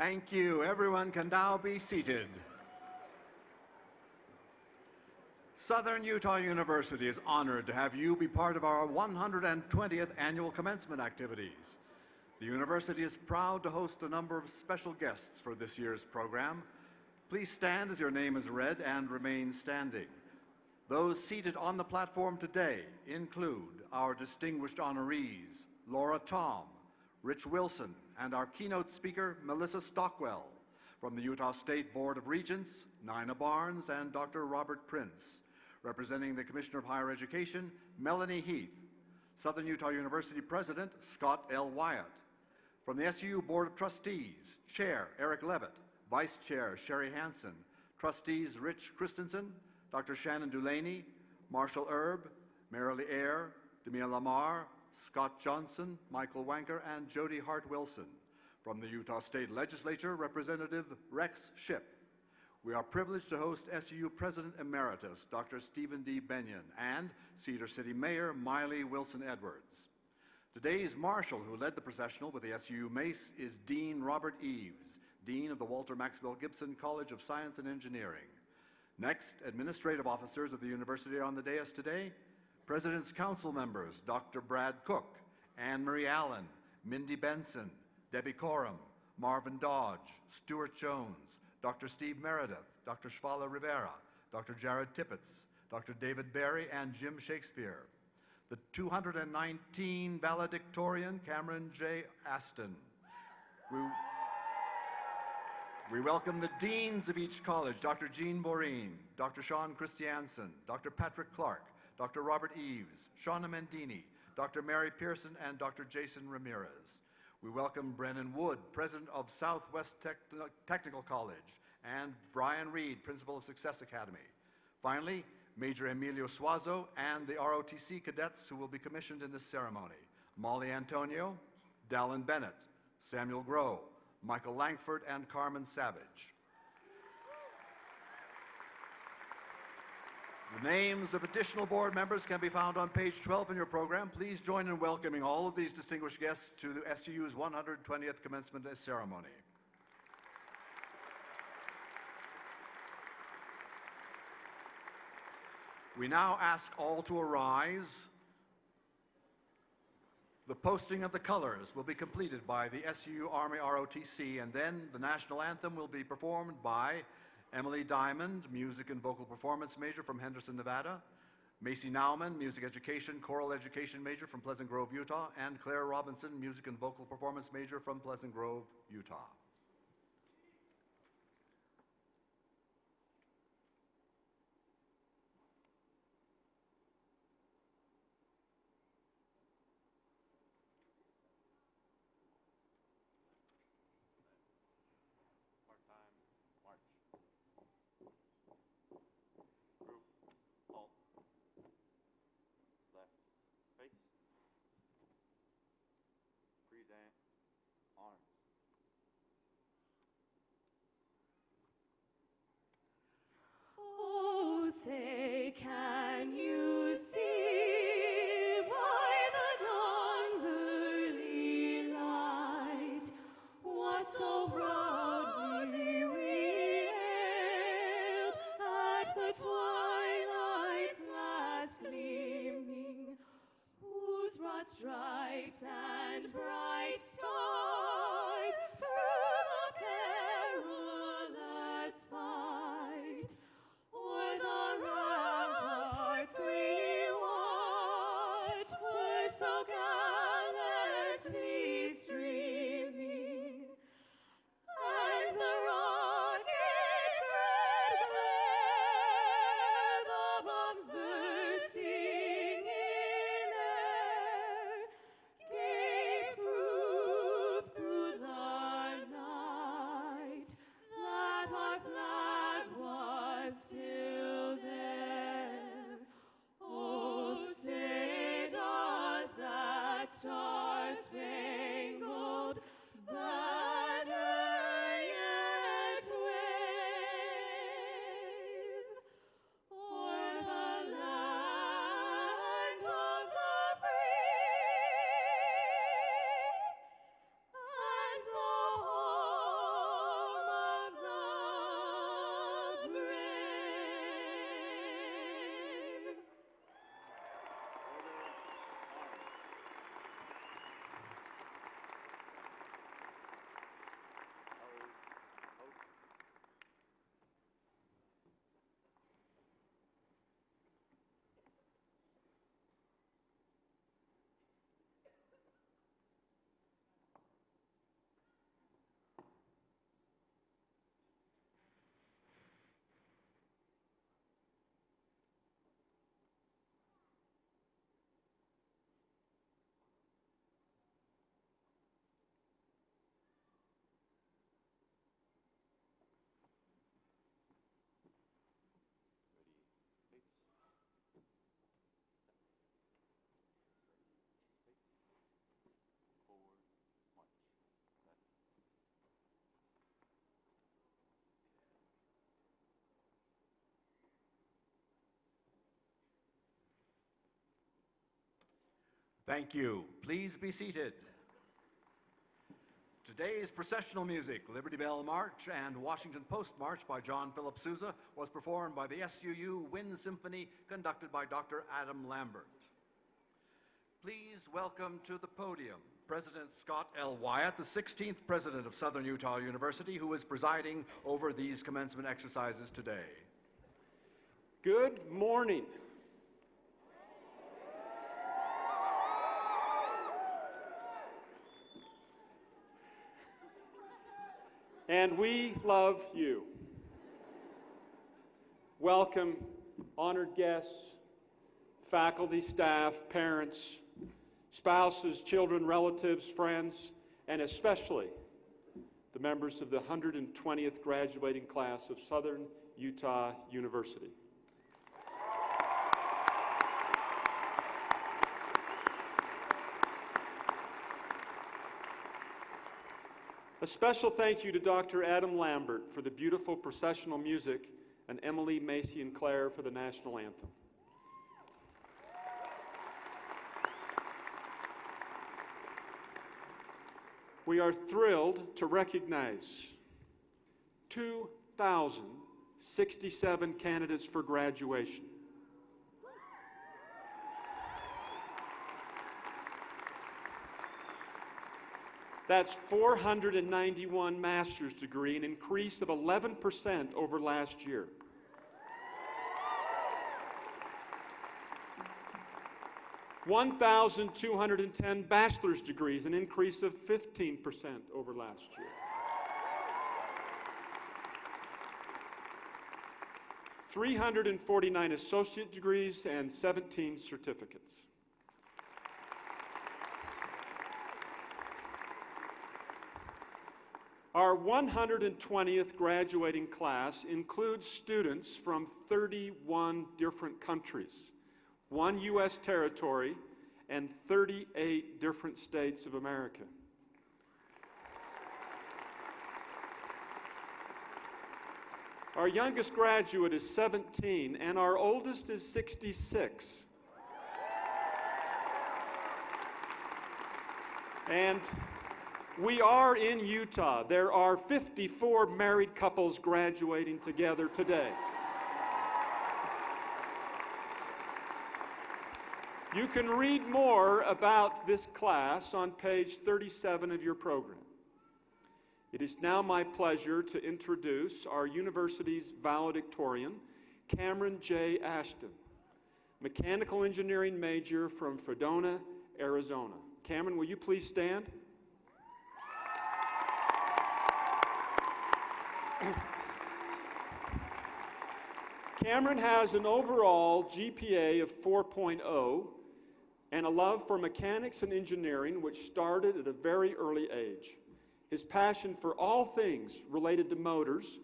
Thank you. Everyone can now be seated. Southern Utah University is honored to have you be part of our 120th annual commencement activities. The university is proud to host a number of special guests for this year's program. Please stand as your name is read and remain standing. Those seated on the platform today include our distinguished honorees, Lora Tom, Rich Wilson, and our keynote speaker, Melissa Stockwell. From the Utah State Board of Regents, Nina Barnes and Dr. Robert Prince. Representing the Commissioner of Higher Education, Melanie Heath. Southern Utah University President, Scott L. Wyatt. From the SUU Board of Trustees, Chair Eric Levitt, Vice Chair Sherry Hansen, Trustees Rich Christensen, Dr. Shannon Dulaney, Marshall Erb, Marilee Eyre, Demia Lamar, Scott Johnson, Michael Wanker, and Jody Hart Wilson. From the Utah State Legislature, Representative Rex Shipp. We are privileged to host SUU President Emeritus, Dr. Stephen D. Benyon, and Cedar City Mayor Miley Wilson Edwards. Today's marshal who led the processional with the SUU Mace is Dean Robert Eves, Dean of the Walter Maxwell Gibson College of Science and Engineering. Next, administrative officers of the university are on the dais today. President's Council members, Dr. Brad Cook, Anne Marie Allen, Mindy Benson, Debbie Coram, Marvin Dodge, Stuart Jones, Dr. Steve Meredith, Dr. Shvala Rivera, Dr. Jared Tippett, Dr. David Berry, and Jim Shakespeare. The 219 valedictorian, Cameron J. Aston. We welcome the deans of each college, Dr. Jean Boreen, Dr. Sean Christiansen, Dr. Patrick Clark, Dr. Robert Eves, Shauna Mendini, Dr. Mary Pearson, and Dr. Jason Ramirez. We welcome Brennan Wood, President of Southwest Technical College, and Brian Reed, Principal of Success Academy. Finally, Major Emilio Suazo and the ROTC cadets who will be commissioned in this ceremony. Molly Antonio, Dallin Bennett, Samuel Groh, Michael Langford, and Carmen Savage. The names of additional board members can be found on page 12 in your program. Please join in welcoming all of these distinguished guests to the SUU's 120th commencement ceremony. We now ask all to arise. The posting of the colors will be completed by the SUU Army ROTC, and then the national anthem will be performed by Emily Dimond, music and vocal performance major from Henderson, Nevada, Macey Naumann, music education, choral education major from Pleasant Grove, Utah, and Claire Robinson, music and vocal performance major from Pleasant Grove, Utah. Oh, say, can you see by the dawn's early light what so proudly we hailed at the twilight's last gleaming, whose broad stripes and bright stars through the perilous fight o'er the ramparts we watched were so gallantly streaming, and the rocket's red glare, the bombs bursting in air, gave proof through the night that our flag was still there. Oh, say does that Thank you. Please be seated. Today's processional music, Liberty Bell March and Washington Post March by John Philip Sousa, was performed by the SUU Wind Symphony, conducted by Dr. Adam Lambert. Please welcome to the podium President Scott L. Wyatt, the 16th President of Southern Utah University, who is presiding over these commencement exercises today. Good morning. And we love you. Welcome, honored guests, faculty, staff, parents, spouses, children, relatives, friends, and especially the members of the 120th graduating class of Southern Utah University. A special thank you to Dr. Adam Lambert for the beautiful processional music and Emily, Macey, and Claire for the national anthem. We are thrilled to recognize 2,067 candidates for graduation. That's 491 master's degree, an increase of 11% over last year. $1,210 bachelor's degrees, an increase of 15% over last year. 349 associate degrees and 17 certificates. Our 120th graduating class includes students from 31 different countries, 1 U.S. territory, and 38 different states of America. Our youngest graduate is 17, and our oldest is 66. And we are in Utah. There are 54 married couples graduating together today. You can read more about this class on page 37 of your program. It is now my pleasure to introduce our university's valedictorian, Cameron J. Ashton, mechanical engineering major from Fredona, Arizona. Cameron, will you please stand? Cameron has an overall GPA of 4.0 and a love for mechanics and engineering, which started at a very early age. His passion for all things related to motors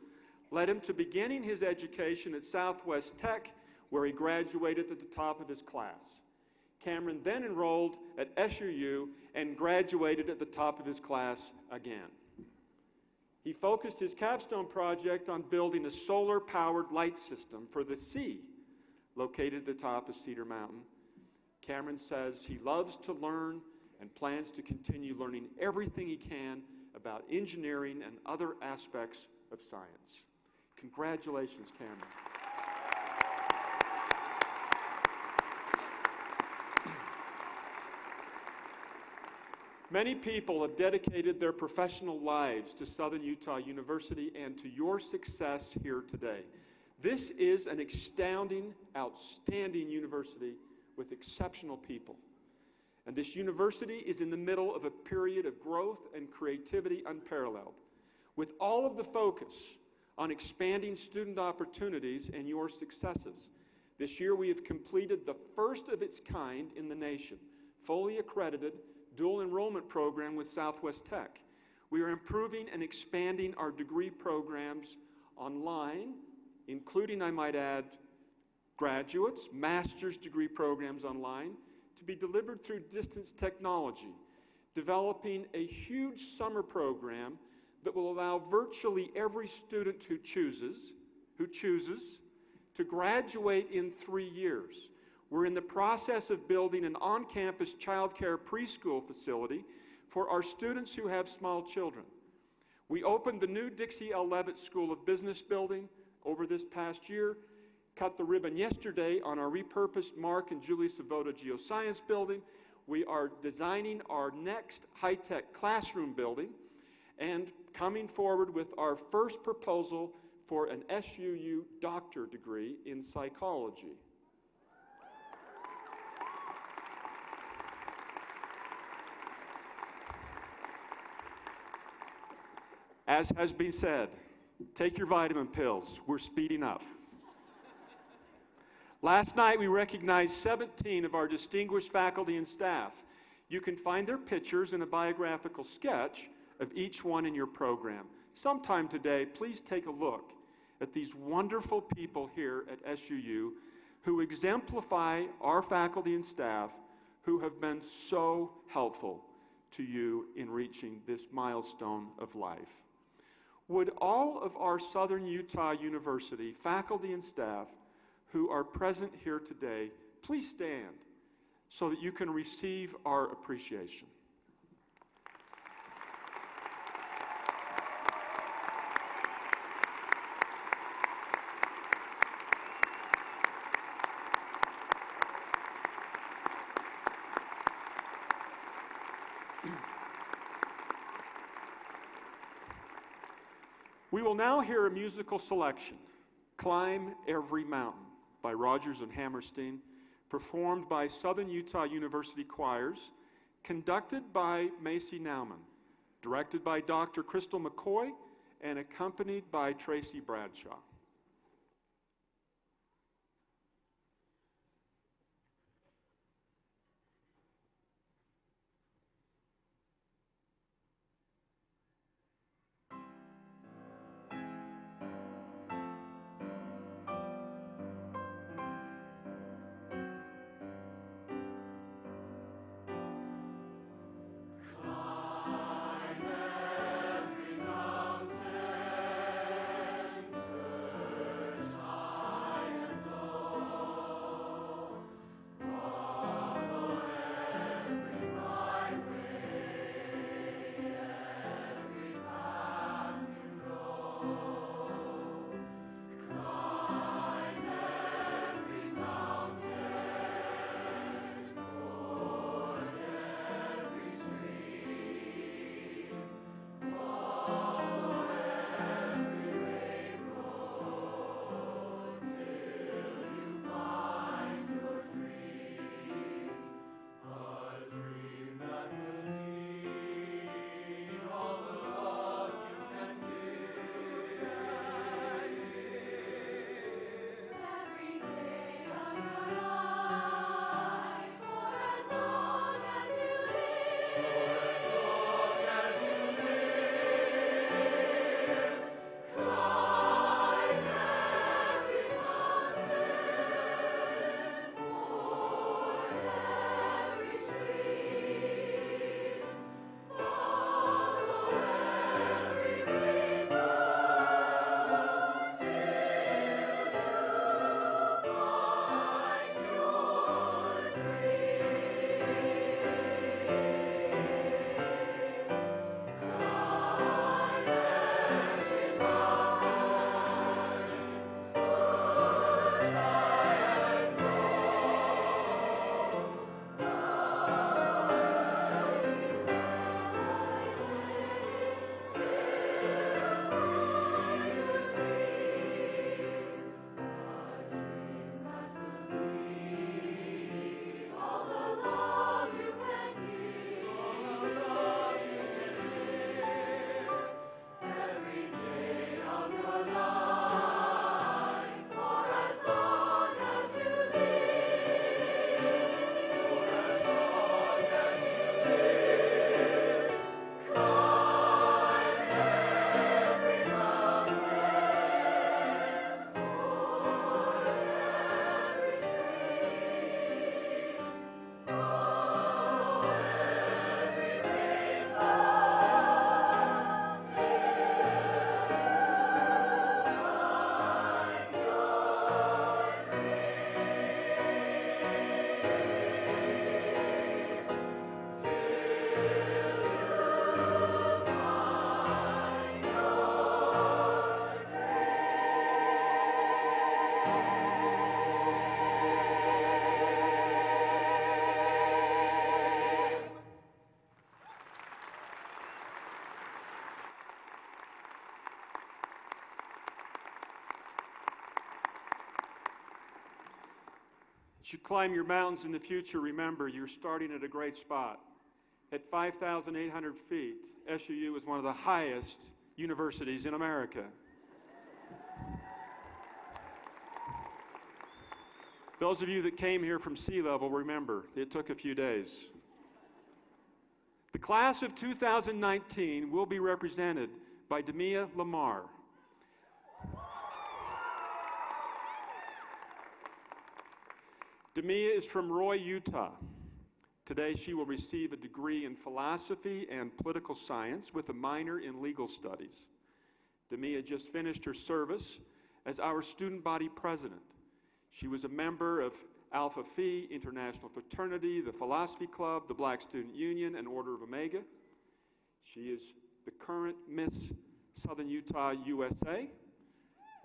led him to beginning his education at Southwest Tech, where he graduated at the top of his class. Cameron then enrolled at SUU and graduated at the top of his class again. He focused his capstone project on building a solar-powered light system for the sea, located at the top of Cedar Mountain. Cameron says he loves to learn and plans to continue learning everything he can about engineering and other aspects of science. Congratulations, Cameron. Many people have dedicated their professional lives to Southern Utah University and to your success here today. This is an astounding, outstanding university with exceptional people. And this university is in the middle of a period of growth and creativity unparalleled, with all of the focus on expanding student opportunities and your successes. This year we have completed the first of its kind in the nation, fully accredited dual enrollment program with Southwest Tech. We are improving and expanding our degree programs online, including, I might add, graduates, master's degree programs online, to be delivered through distance technology, developing a huge summer program that will allow virtually every student who chooses to graduate in 3 years. We're in the process of building an on-campus childcare preschool facility for our students who have small children. We opened the new Dixie L. Levitt School of Business building over this past year, cut the ribbon yesterday on our repurposed Mark and Julie Savoda Geoscience building. We are designing our next high-tech classroom building and coming forward with our first proposal for an SUU doctor degree in psychology. As has been said, take your vitamin pills. We're speeding up. Last night, we recognized 17 of our distinguished faculty and staff. You can find their pictures in a biographical sketch of each one in your program. Sometime today, please take a look at these wonderful people here at SUU who exemplify our faculty and staff who have been so helpful to you in reaching this milestone of life. Would all of our Southern Utah University faculty and staff who are present here today please stand so that you can receive our appreciation. We will now hear a musical selection, Climb Every Mountain by Rodgers and Hammerstein, performed by Southern Utah University choirs, conducted by Macey Naumann, directed by Dr. Crystal McCoy, and accompanied by Tracy Bradshaw. All the As you climb your mountains in the future, remember you're starting at a great spot. At 5,800 feet, SUU is one of the highest universities in America. Those of you that came here from sea level, remember, it took a few days. The class of 2019 will be represented by Lamar. Demia is from Roy, Utah. Today she will receive a degree in philosophy and political science with a minor in legal studies. Demia just finished her service as our student body president. She was a member of Alpha Phi International Fraternity, the Philosophy Club, the Black Student Union, and Order of Omega. She is the current Miss Southern Utah, USA.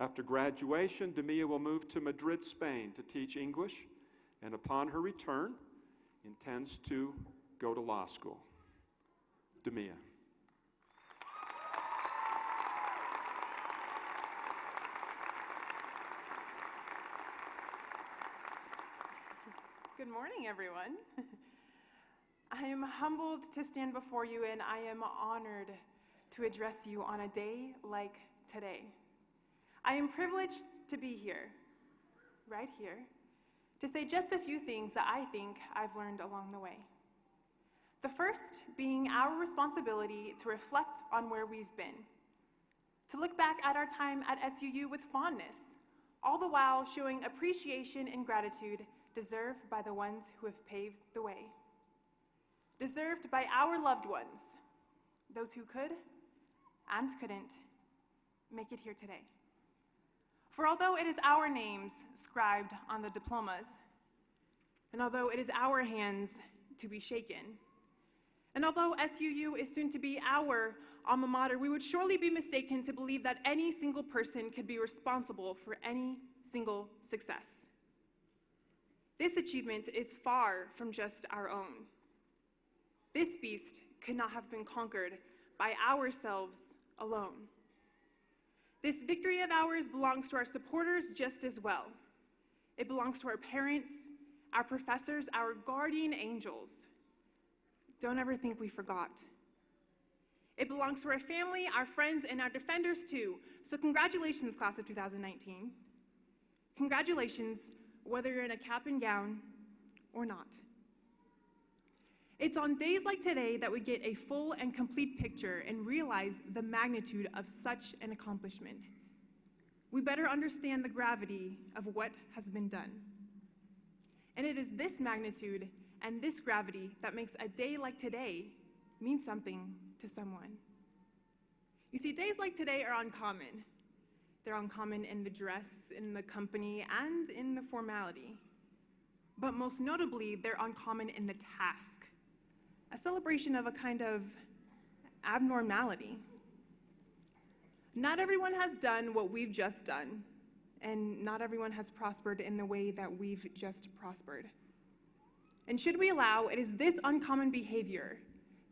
After graduation, Demia will move to Madrid, Spain to teach English, and upon her return, intends to go to law school. Demia. Good morning, everyone. I am humbled to stand before you, and I am honored to address you on a day like today. I am privileged to be here, right here, to say just a few things that I think I've learned along the way. The first being our responsibility to reflect on where we've been, to look back at our time at SUU with fondness, all the while showing appreciation and gratitude deserved by the ones who have paved the way, deserved by our loved ones, those who could and couldn't make it here today. For although it is our names scribed on the diplomas, and although it is our hands to be shaken, and although SUU is soon to be our alma mater, we would surely be mistaken to believe that any single person could be responsible for any single success. This achievement is far from just our own. This beast could not have been conquered by ourselves alone. This victory of ours belongs to our supporters just as well. It belongs to our parents, our professors, our guardian angels. Don't ever think we forgot. It belongs to our family, our friends, and our defenders too. So congratulations, class of 2019. Congratulations, whether you're in a cap and gown or not. It's on days like today that we get a full and complete picture and realize the magnitude of such an accomplishment. We better understand the gravity of what has been done. And it is this magnitude and this gravity that makes a day like today mean something to someone. You see, days like today are uncommon. They're uncommon in the dress, in the company, and in the formality. But most notably, they're uncommon in the task, a celebration of a kind of abnormality. Not everyone has done what we've just done, and not everyone has prospered in the way that we've just prospered. And should we allow, it is this uncommon behavior,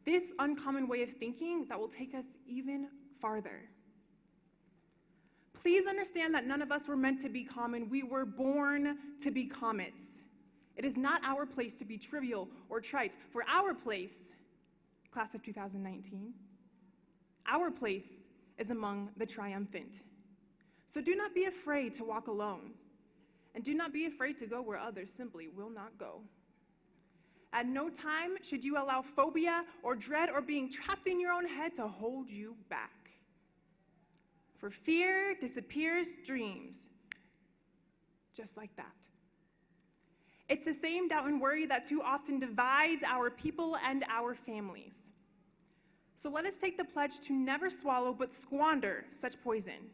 this uncommon way of thinking that will take us even farther. Please understand that none of us were meant to be common. We were born to be comets. It is not our place to be trivial or trite. For our place, class of 2019, our place is among the triumphant. So do not be afraid to walk alone, and do not be afraid to go where others simply will not go. At no time should you allow phobia or dread or being trapped in your own head to hold you back. For fear disappears dreams, just like that. It's the same doubt and worry that too often divides our people and our families. So let us take the pledge to never swallow but squander such poison.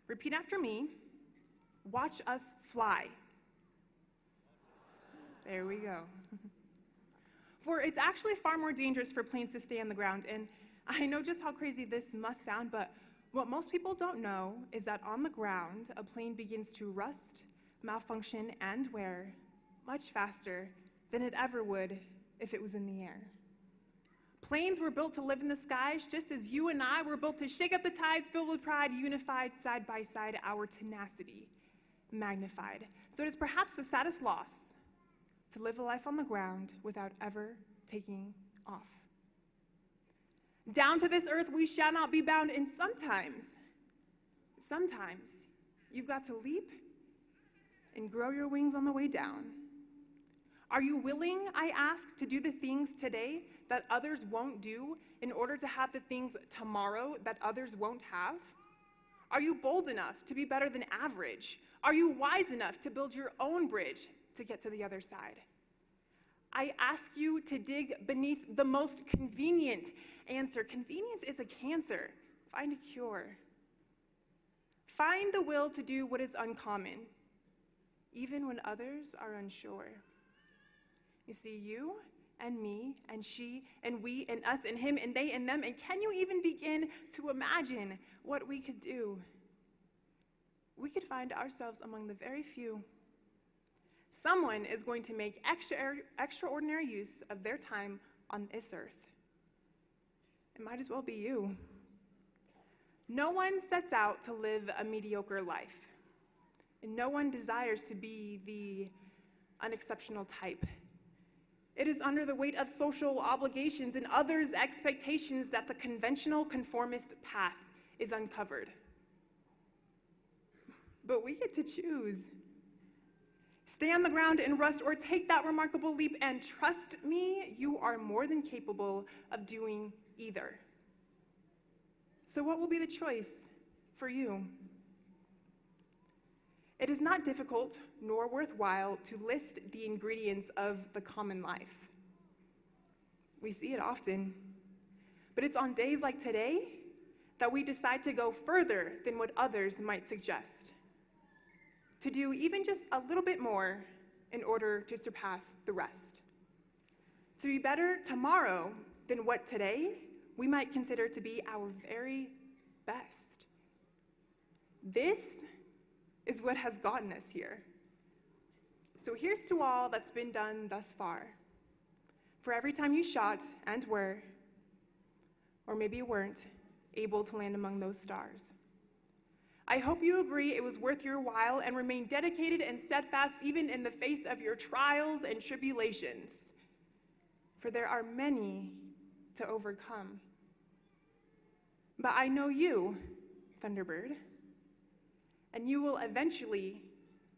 Repeat after me. Watch us fly. There we go. For it's actually far more dangerous for planes to stay on the ground. And I know just how crazy this must sound, but what most people don't know is that on the ground, a plane begins to rust, malfunction, and wear much faster than it ever would if it was in the air. Planes were built to live in the skies just as you and I were built to shake up the tides, filled with pride, unified side by side, our tenacity magnified. So it is perhaps the saddest loss to live a life on the ground without ever taking off. Down to this earth we shall not be bound, and sometimes, you've got to leap and grow your wings on the way down. Are you willing, I ask, to do the things today that others won't do in order to have the things tomorrow that others won't have? Are you bold enough to be better than average? Are you wise enough to build your own bridge to get to the other side? I ask you to dig beneath the most convenient answer. Convenience is a cancer. Find a cure. Find the will to do what is uncommon, even when others are unsure. You see, you and me and she and we and us and him and they and them, and can you even begin to imagine what we could do? We could find ourselves among the very few. Someone is going to make extraordinary use of their time on this earth. It might as well be you. No one sets out to live a mediocre life, and no one desires to be the unexceptional type. It is under the weight of social obligations and others' expectations that the conventional conformist path is uncovered. But we get to choose. Stay on the ground and rust, or take that remarkable leap, and trust me, you are more than capable of doing either. So what will be the choice for you? It is not difficult nor worthwhile to list the ingredients of the common life. We see it often, but it's on days like today that we decide to go further than what others might suggest, to do even just a little bit more in order to surpass the rest, to be better tomorrow than what today we might consider to be our very best. This is what has gotten us here. So here's to all that's been done thus far. For every time you shot and were, or maybe you weren't, able to land among those stars. I hope you agree it was worth your while and remain dedicated and steadfast even in the face of your trials and tribulations. For there are many to overcome. But I know you, Thunderbird, and you will eventually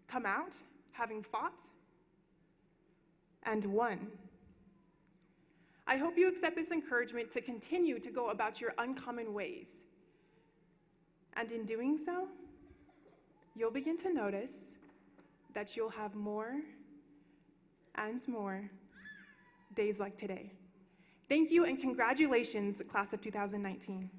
come out having fought and won. I hope you accept this encouragement to continue to go about your uncommon ways. And in doing so, you'll begin to notice that you'll have more and more days like today. Thank you and congratulations, class of 2019.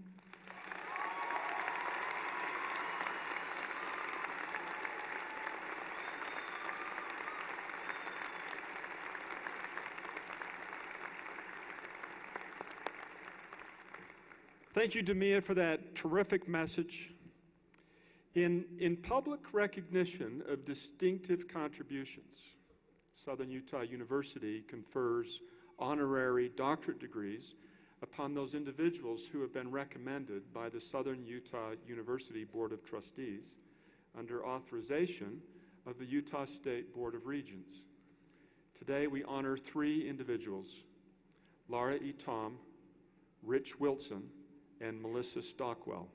Thank you, Demia, for that terrific message. In public recognition of distinctive contributions, Southern Utah University confers honorary doctorate degrees upon those individuals who have been recommended by the Southern Utah University Board of Trustees under authorization of the Utah State Board of Regents. Today we honor 3 individuals: Laura E. Tom, Rich Wilson, and Melissa Stockwell.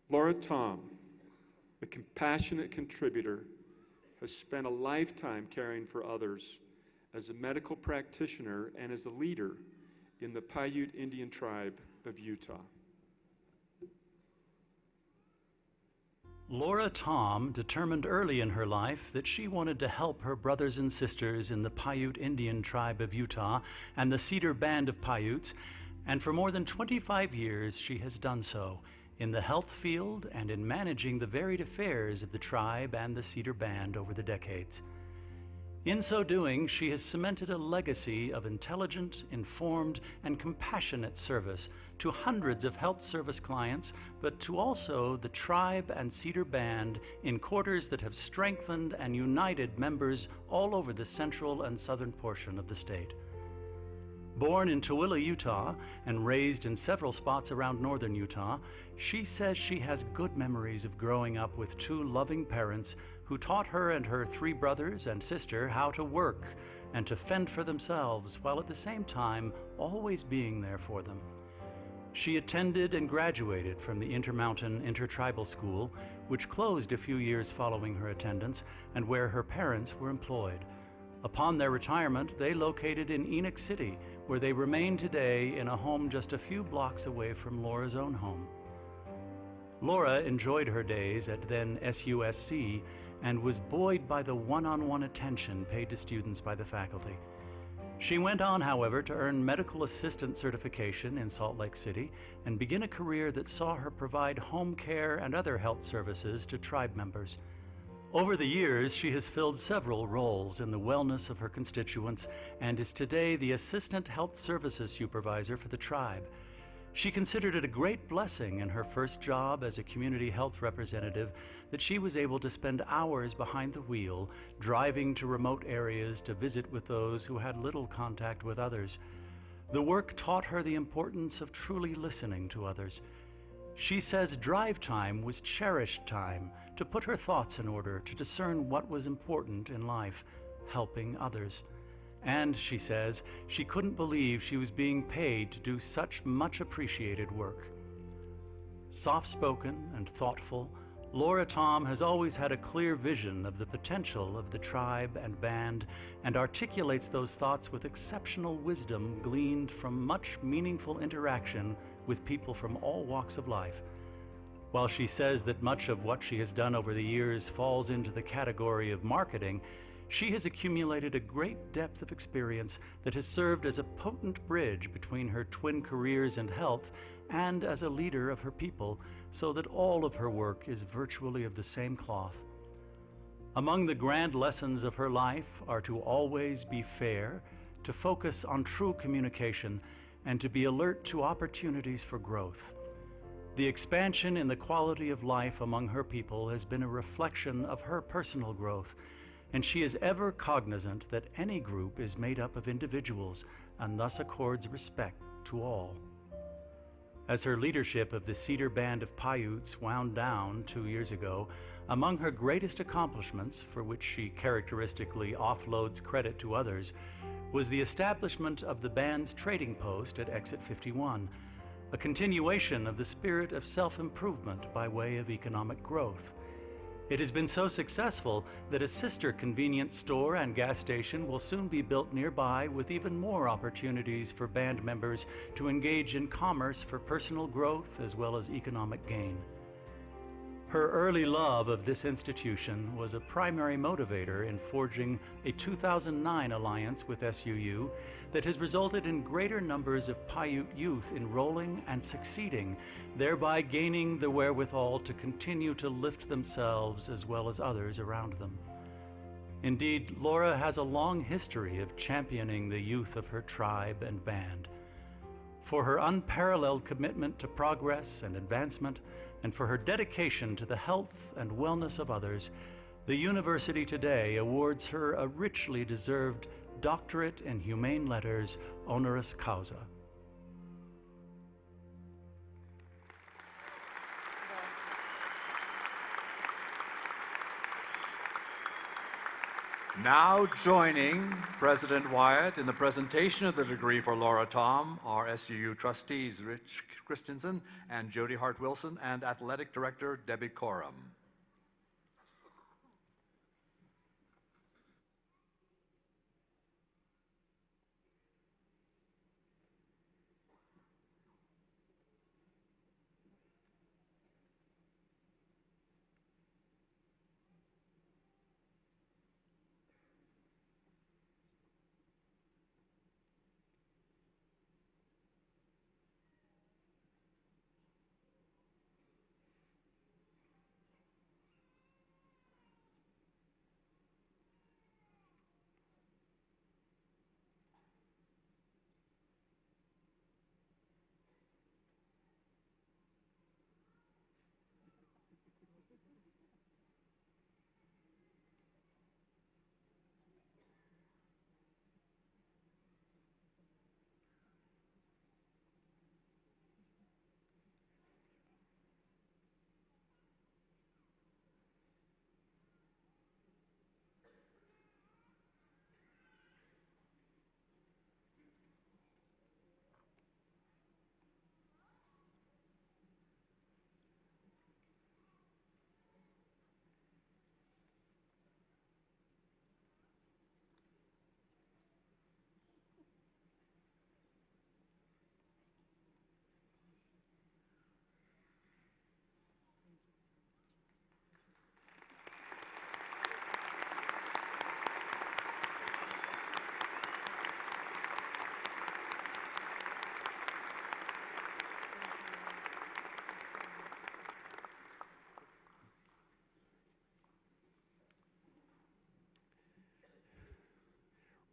Laura Tom, a compassionate contributor, has spent a lifetime caring for others as a medical practitioner and as a leader in the Paiute Indian tribe of Utah. Lora Tom determined early in her life that she wanted to help her brothers and sisters in the Paiute Indian tribe of Utah and the Cedar Band of Paiutes, and for more than 25 years she has done so in the health field and in managing the varied affairs of the tribe and the Cedar Band over the decades. In so doing, she has cemented a legacy of intelligent, informed, and compassionate service to hundreds of health service clients, but to also the tribe and Cedar Band in quarters that have strengthened and united members all over the central and southern portion of the state. Born in Tooele, Utah, and raised in several spots around northern Utah, she says she has good memories of growing up with two loving parents who taught her and her three brothers and sister how to work and to fend for themselves, while at the same time always being there for them. She attended and graduated from the Intermountain Intertribal School, which closed a few years following her attendance, and where her parents were employed. Upon their retirement, they located in Enoch City, where they remain today in a home just a few blocks away from Lora's own home. Lora enjoyed her days at then SUSC and was buoyed by the one-on-one attention paid to students by the faculty. She went on, however, to earn medical assistant certification in Salt Lake City and begin a career that saw her provide home care and other health services to tribe members. Over the years, she has filled several roles in the wellness of her constituents and is today the Assistant Health Services Supervisor for the tribe. She considered it a great blessing in her first job as a community health representative that she was able to spend hours behind the wheel, driving to remote areas to visit with those who had little contact with others. The work taught her the importance of truly listening to others. She says drive time was cherished time to put her thoughts in order, to discern what was important in life, helping others. And, she says, she couldn't believe she was being paid to do such much appreciated work. Soft-spoken and thoughtful, Lora Tom has always had a clear vision of the potential of the tribe and band and articulates those thoughts with exceptional wisdom gleaned from much meaningful interaction with people from all walks of life. While she says that much of what she has done over the years falls into the category of marketing, she has accumulated a great depth of experience that has served as a potent bridge between her twin careers and health and as a leader of her people, so that all of her work is virtually of the same cloth. Among the grand lessons of her life are to always be fair, to focus on true communication, and to be alert to opportunities for growth. The expansion in the quality of life among her people has been a reflection of her personal growth, and she is ever cognizant that any group is made up of individuals and thus accords respect to all. As her leadership of the Cedar Band of Paiutes wound down 2 years ago, among her greatest accomplishments, for which she characteristically offloads credit to others, was the establishment of the band's trading post at Exit 51, a continuation of the spirit of self-improvement by way of economic growth. It has been so successful that a sister convenience store and gas station will soon be built nearby, with even more opportunities for band members to engage in commerce for personal growth as well as economic gain. Her early love of this institution was a primary motivator in forging a 2009 alliance with SUU that has resulted in greater numbers of Paiute youth enrolling and succeeding, thereby gaining the wherewithal to continue to lift themselves as well as others around them. Indeed, Lora has a long history of championing the youth of her tribe and band. For her unparalleled commitment to progress and advancement, and for her dedication to the health and wellness of others, the university today awards her a richly deserved Doctorate in Humane Letters honoris causa. Now joining President Wyatt in the presentation of the degree for Lora Tom are SUU trustees Rich Christensen and Jody Hart-Wilson and Athletic Director Debbie Coram.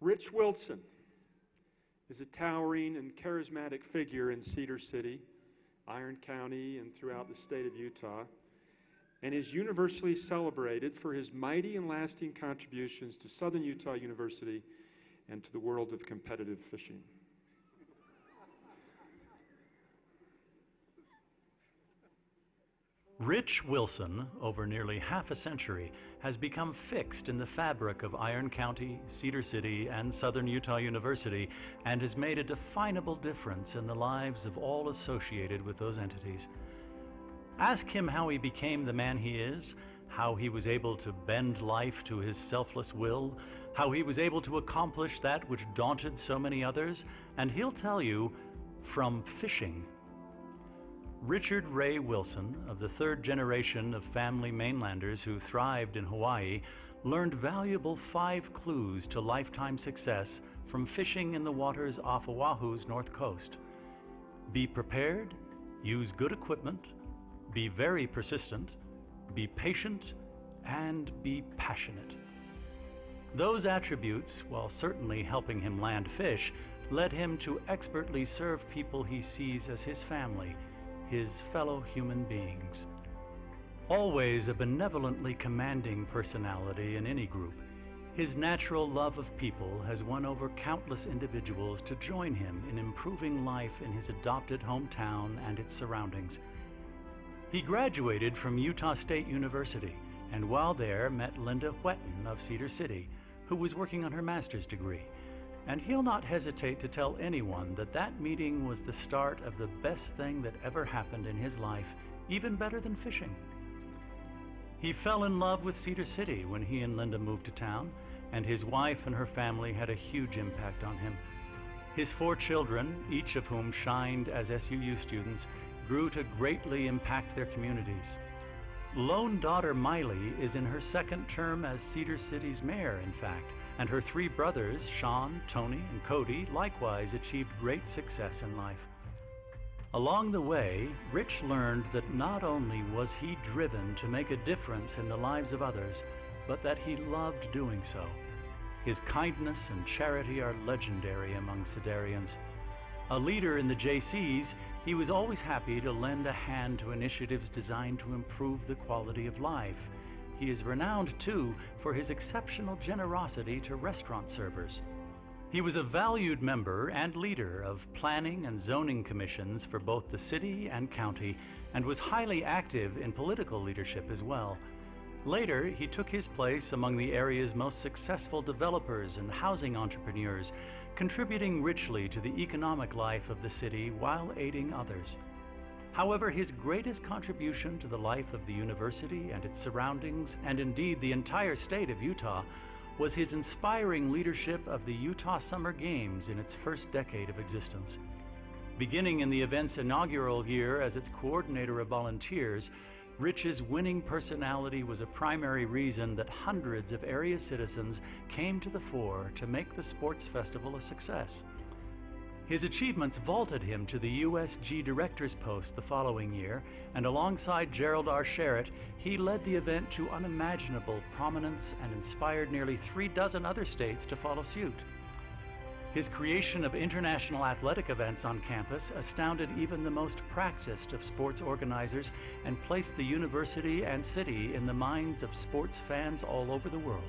Rich Wilson is a towering and charismatic figure in Cedar City, Iron County, and throughout the state of Utah, and is universally celebrated for his mighty and lasting contributions to Southern Utah University and to the world of competitive fishing. Rich Wilson, over nearly half a century, has become fixed in the fabric of Iron County, Cedar City, and Southern Utah University, and has made a definable difference in the lives of all associated with those entities. Ask him how he became the man he is, how he was able to bend life to his selfless will, how he was able to accomplish that which daunted so many others, and he'll tell you, from fishing. Richard Ray Wilson, of the third generation of family mainlanders who thrived in Hawaii, learned valuable 5 clues to lifetime success from fishing in the waters off Oahu's north coast. Be prepared, use good equipment, be very persistent, be patient, and be passionate. Those attributes, while certainly helping him land fish, led him to expertly serve people he sees as his family, his fellow human beings. Always a benevolently commanding personality in any group, his natural love of people has won over countless individuals to join him in improving life in his adopted hometown and its surroundings. He graduated from Utah State University, and while there met Linda Whetton of Cedar City, who was working on her master's degree. And he'll not hesitate to tell anyone that that meeting was the start of the best thing that ever happened in his life, even better than fishing. He fell in love with Cedar City when he and Linda moved to town, and his wife and her family had a huge impact on him. His 4 children, each of whom shined as SUU students, grew to greatly impact their communities. Lone daughter Miley is in her 2nd term as Cedar City's mayor, in fact, and her 3 brothers, Sean, Tony, and Cody, likewise achieved great success in life. Along the way, Rich learned that not only was he driven to make a difference in the lives of others, but that he loved doing so. His kindness and charity are legendary among Cedarians. A leader in the JCs, he was always happy to lend a hand to initiatives designed to improve the quality of life. He is renowned, too, for his exceptional generosity to restaurant servers. He was a valued member and leader of planning and zoning commissions for both the city and county, and was highly active in political leadership as well. Later, he took his place among the area's most successful developers and housing entrepreneurs, contributing richly to the economic life of the city while aiding others. However, his greatest contribution to the life of the university and its surroundings, and indeed the entire state of Utah, was his inspiring leadership of the Utah Summer Games in its first decade of existence. Beginning in the event's inaugural year as its coordinator of volunteers, Rich's winning personality was a primary reason that hundreds of area citizens came to the fore to make the sports festival a success. His achievements vaulted him to the USG director's post the following year, and alongside Gerald R. Sherritt, he led the event to unimaginable prominence and inspired nearly 36 other states to follow suit. His creation of international athletic events on campus astounded even the most practiced of sports organizers and placed the university and city in the minds of sports fans all over the world.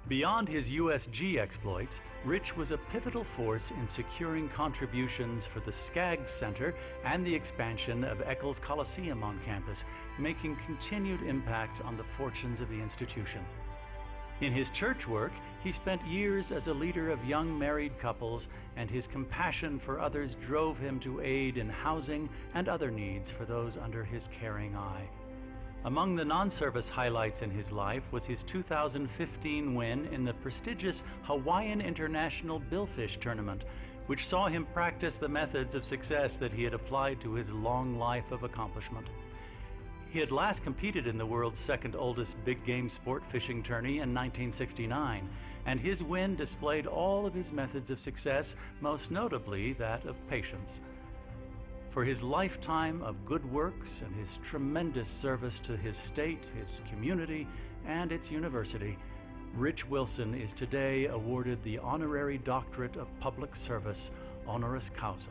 Beyond his USG exploits, Rich was a pivotal force in securing contributions for the Skaggs Center and the expansion of Eccles Coliseum on campus, making continued impact on the fortunes of the institution. In his church work, he spent years as a leader of young married couples, and his compassion for others drove him to aid in housing and other needs for those under his caring eye. Among the non-service highlights in his life was his 2015 win in the prestigious Hawaiian International Billfish Tournament, which saw him practice the methods of success that he had applied to his long life of accomplishment. He had last competed in the world's 2nd oldest big game sport fishing tourney in 1969, and his win displayed all of his methods of success, most notably that of patience. For his lifetime of good works and his tremendous service to his state, his community, and its university, Rich Wilson is today awarded the Honorary Doctorate of Public Service, honoris causa.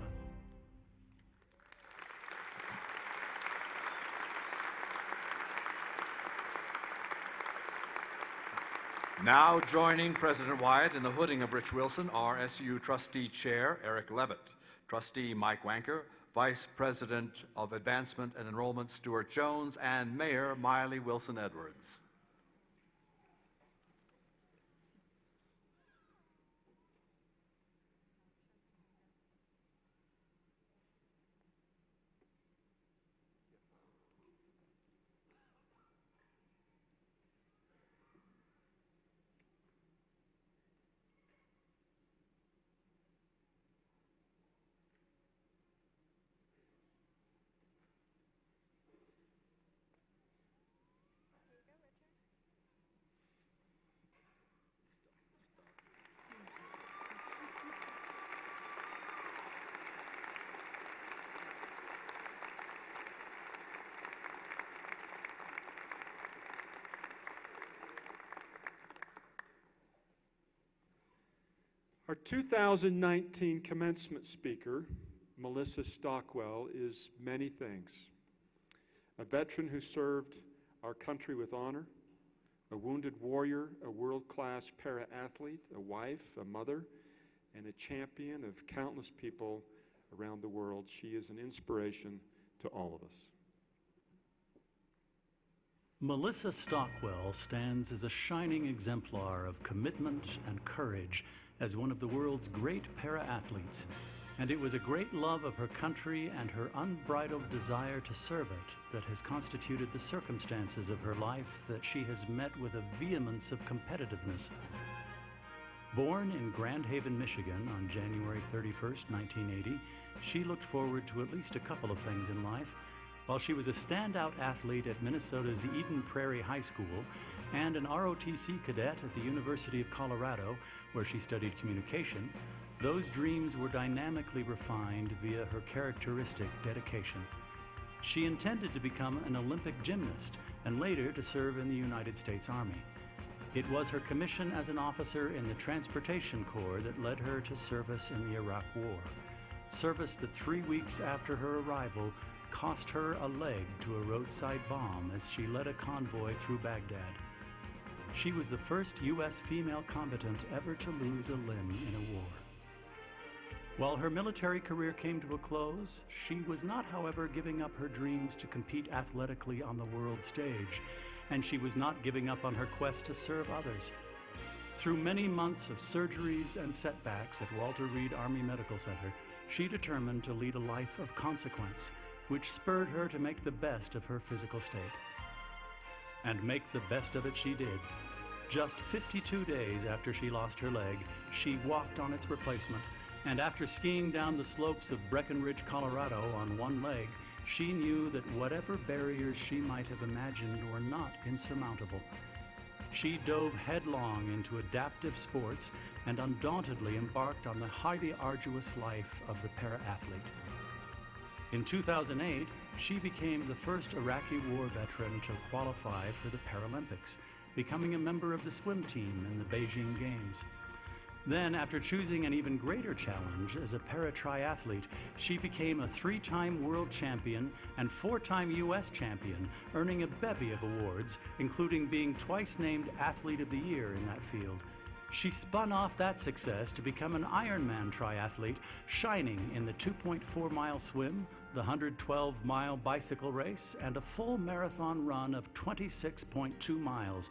Now joining President Wyatt in the hooding of Rich Wilson are SU Trustee Chair Eric Levitt, Trustee Mike Wanker, Vice President of Advancement and Enrollment Stuart Jones, and Mayor Miley Wilson Edwards. Our 2019 commencement speaker, Melissa Stockwell, is many things. A veteran who served our country with honor, a wounded warrior, a world-class para-athlete, a wife, a mother, and a champion of countless people around the world. She is an inspiration to all of us. Melissa Stockwell stands as a shining exemplar of commitment and courage as one of the world's great para-athletes, and it was a great love of her country and her unbridled desire to serve it that has constituted the circumstances of her life that she has met with a vehemence of competitiveness. Born in Grand Haven, Michigan on January 31st, 1980, she looked forward to at least a couple of things in life. While she was a standout athlete at Minnesota's Eden Prairie High School and an ROTC cadet at the University of Colorado, where she studied communication, those dreams were dynamically refined via her characteristic dedication. She intended to become an Olympic gymnast and later to serve in the United States Army. It was her commission as an officer in the Transportation Corps that led her to service in the Iraq War, service that 3 weeks after her arrival cost her a leg to a roadside bomb as she led a convoy through Baghdad. She was the first U.S. female combatant ever to lose a limb in a war. While her military career came to a close, she was not, however, giving up her dreams to compete athletically on the world stage, and she was not giving up on her quest to serve others. Through many months of surgeries and setbacks at Walter Reed Army Medical Center, she determined to lead a life of consequence, which spurred her to make the best of her physical state. And make the best of it she did. Just 52 days after she lost her leg, she walked on its replacement, and after skiing down the slopes of Breckenridge, Colorado on one leg, she knew that whatever barriers she might have imagined were not insurmountable. She dove headlong into adaptive sports and undauntedly embarked on the highly arduous life of the para-athlete. In 2008, she became the first Iraqi war veteran to qualify for the Paralympics, becoming a member of the swim team in the Beijing Games. Then, after choosing an even greater challenge as a para-triathlete, she became a 3-time world champion and 4-time U.S. champion, earning a bevy of awards, including being twice named Athlete of the Year in that field. She spun off that success to become an Ironman triathlete, shining in the 2.4-mile swim, the 112-mile bicycle race, and a full marathon run of 26.2 miles.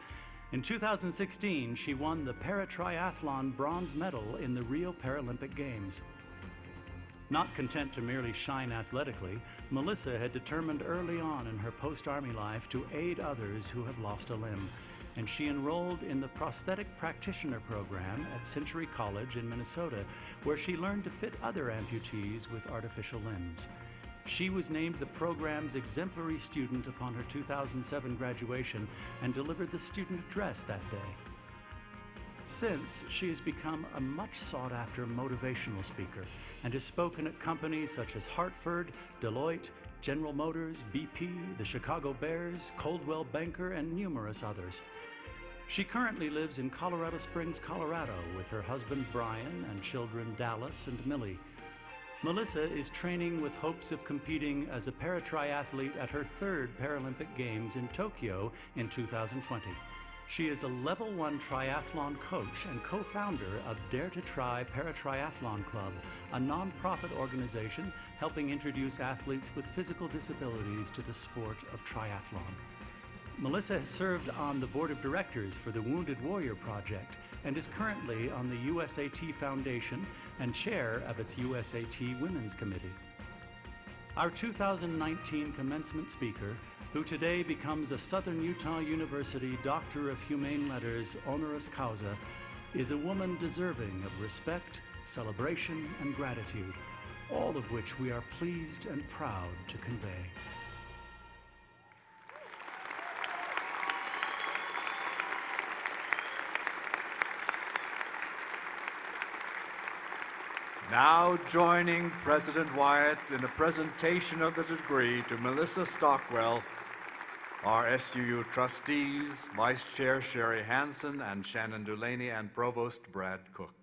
In 2016, she won the para-triathlon bronze medal in the Rio Paralympic Games. Not content to merely shine athletically, Melissa had determined early on in her post-Army life to aid others who have lost a limb, and she enrolled in the Prosthetic Practitioner Program at Century College in Minnesota, where she learned to fit other amputees with artificial limbs. She was named the program's exemplary student upon her 2007 graduation and delivered the student address that day. Since, she has become a much sought-after motivational speaker and has spoken at companies such as Hartford, Deloitte, General Motors, BP, the Chicago Bears, Coldwell Banker, and numerous others. She currently lives in Colorado Springs, Colorado, with her husband Brian and children Dallas and Millie. Melissa is training with hopes of competing as a paratriathlete at her third Paralympic Games in Tokyo in 2020. She is a Level 1 triathlon coach and co-founder of Dare to Try Paratriathlon Club, a nonprofit organization helping introduce athletes with physical disabilities to the sport of triathlon. Melissa has served on the board of directors for the Wounded Warrior Project and is currently on the USAT Foundation and chair of its USAT Women's Committee. Our 2019 commencement speaker, who today becomes a Southern Utah University Doctor of Humane Letters honoris causa, is a woman deserving of respect, celebration, and gratitude, all of which we are pleased and proud to convey. Now joining President Wyatt in the presentation of the degree to Melissa Stockwell, our SUU trustees, Vice Chair Sherry Hansen and Shannon Dulaney, and Provost Brad Cook.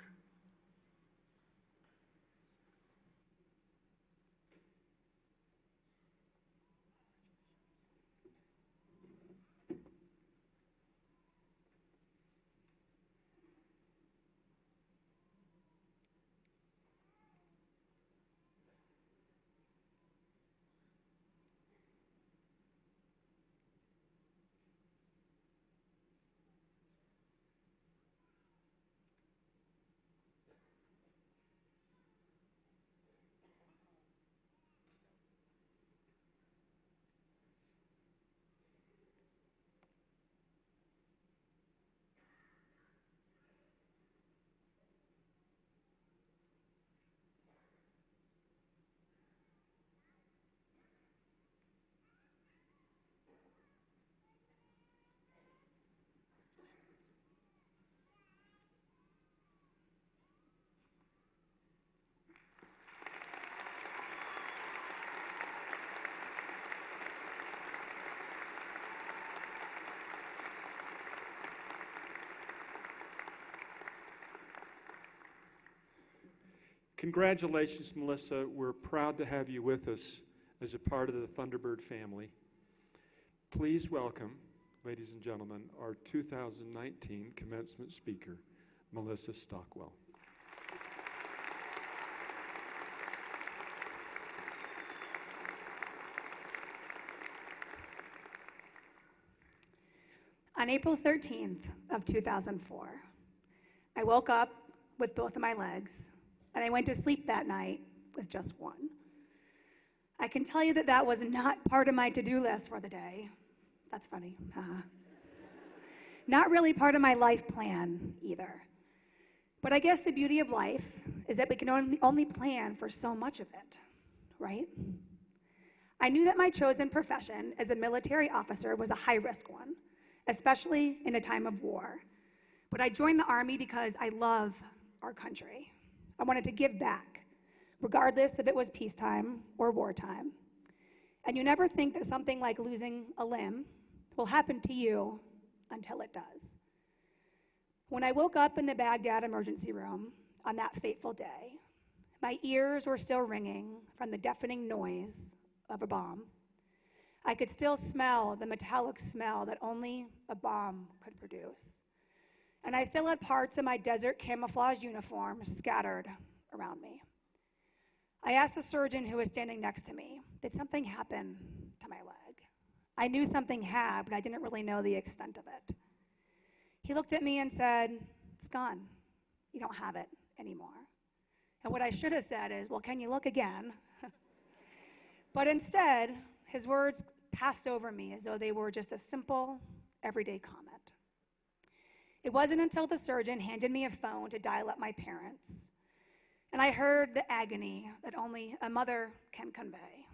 Congratulations, Melissa. We're proud to have you with us as a part of the Thunderbird family. Please welcome, ladies and gentlemen, our 2019 commencement speaker, Melissa Stockwell. On April 13th of 2004, I woke up with both of my legs, and I went to sleep that night with just one. I can tell you that that was not part of my to-do list for the day. That's funny, haha. Not really part of my life plan either. But I guess the beauty of life is that we can only plan for so much of it, right? I knew that my chosen profession as a military officer was a high-risk one, especially in a time of war. But I joined the Army because I love our country. I wanted to give back, regardless if it was peacetime or wartime. And you never think that something like losing a limb will happen to you until it does. When I woke up in the Baghdad emergency room on that fateful day, my ears were still ringing from the deafening noise of a bomb. I could still smell the metallic smell that only a bomb could produce. And I still had parts of my desert camouflage uniform scattered around me. I asked the surgeon who was standing next to me, did something happen to my leg? I knew something had, but I didn't really know the extent of it. He looked at me and said, it's gone. You don't have it anymore. And what I should have said is, well, can you look again? But instead, his words passed over me as though they were just a simple, everyday comment. It wasn't until the surgeon handed me a phone to dial up my parents, and I heard the agony that only a mother can convey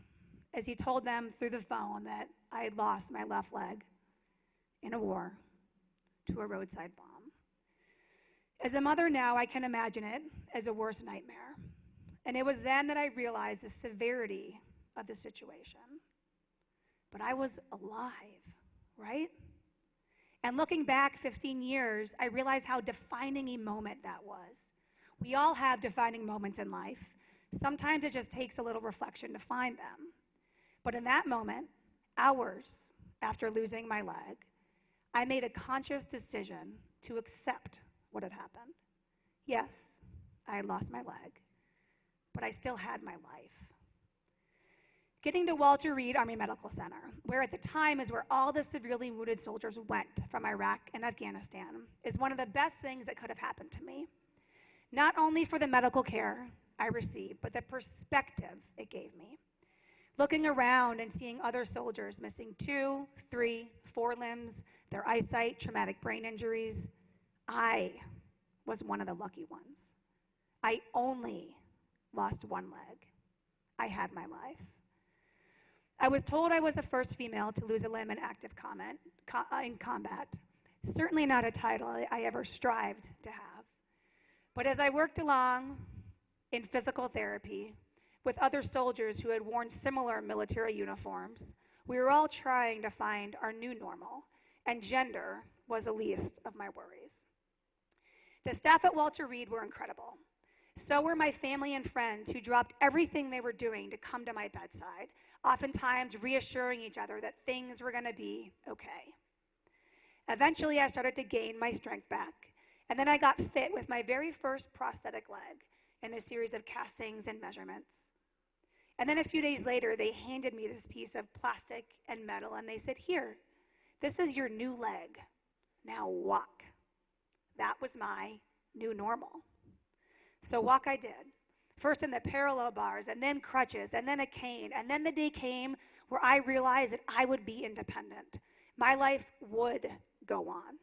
as he told them through the phone that I had lost my left leg in a war to a roadside bomb. As a mother now, I can imagine it as a worst nightmare. And it was then that I realized the severity of the situation. But I was alive, right? And looking back 15 years, I realized how defining a moment that was. We all have defining moments in life. Sometimes it just takes a little reflection to find them. But in that moment, hours after losing my leg, I made a conscious decision to accept what had happened. Yes, I had lost my leg, but I still had my life. Getting to Walter Reed Army Medical Center, where at the time is where all the severely wounded soldiers went from Iraq and Afghanistan, is one of the best things that could have happened to me. Not only for the medical care I received, but the perspective it gave me. Looking around and seeing other soldiers missing 2, 3, 4 limbs, their eyesight, traumatic brain injuries, I was one of the lucky ones. I only lost one leg. I had my life. I was told I was the first female to lose a limb in active combat. Certainly not a title I ever strived to have. But as I worked along in physical therapy with other soldiers who had worn similar military uniforms, we were all trying to find our new normal, and gender was the least of my worries. The staff at Walter Reed were incredible. So were my family and friends who dropped everything they were doing to come to my bedside, oftentimes reassuring each other that things were going to be okay. Eventually, I started to gain my strength back, and then I got fit with my very first prosthetic leg in a series of castings and measurements. And then a few days later, they handed me this piece of plastic and metal, and they said, "Here, this is your new leg. Now walk." That was my new normal. So walk I did. First in the parallel bars, and then crutches, and then a cane, and then the day came where I realized that I would be independent. My life would go on.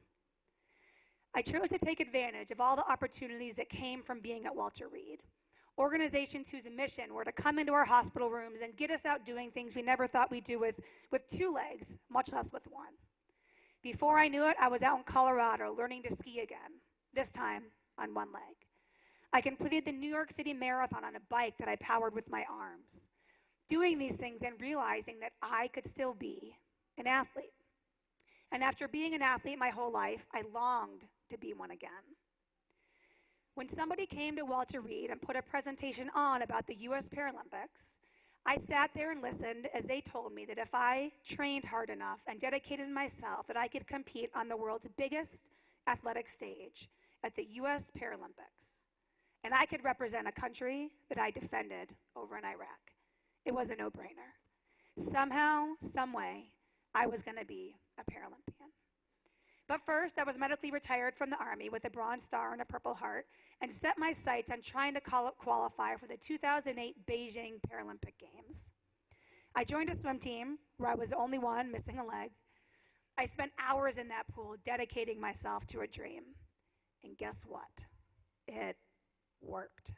I chose to take advantage of all the opportunities that came from being at Walter Reed. Organizations whose mission were to come into our hospital rooms and get us out doing things we never thought we'd do with 2 legs, much less with 1. Before I knew it, I was out in Colorado learning to ski again, this time on 1 leg. I completed the New York City Marathon on a bike that I powered with my arms. Doing these things and realizing that I could still be an athlete. And after being an athlete my whole life, I longed to be one again. When somebody came to Walter Reed and put a presentation on about the U.S. Paralympics, I sat there and listened as they told me that if I trained hard enough and dedicated myself, that I could compete on the world's biggest athletic stage at the U.S. Paralympics. And I could represent a country that I defended over in Iraq. It was a no-brainer. Somehow, some way, I was going to be a Paralympian. But first, I was medically retired from the Army with a Bronze Star and a Purple Heart and set my sights on trying to qualify for the 2008 Beijing Paralympic Games. I joined a swim team where I was the only one missing a leg. I spent hours in that pool dedicating myself to a dream. And guess what? It worked.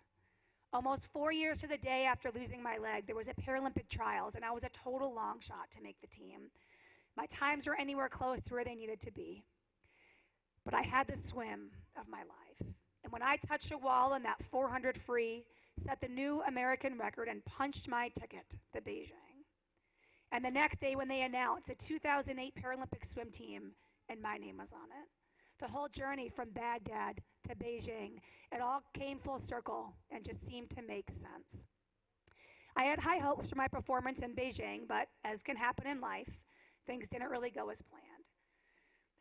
Almost 4 years to the day after losing my leg, there was a Paralympic trials, and I was a total long shot to make the team. My times were anywhere close to where they needed to be. But I had the swim of my life. And when I touched a wall in that 400 free, set the new American record and punched my ticket to Beijing. And the next day when they announced a 2008 Paralympic swim team, and my name was on it. The whole journey from Baghdad to Beijing, it all came full circle and just seemed to make sense. I had high hopes for my performance in Beijing, but as can happen in life, things didn't really go as planned.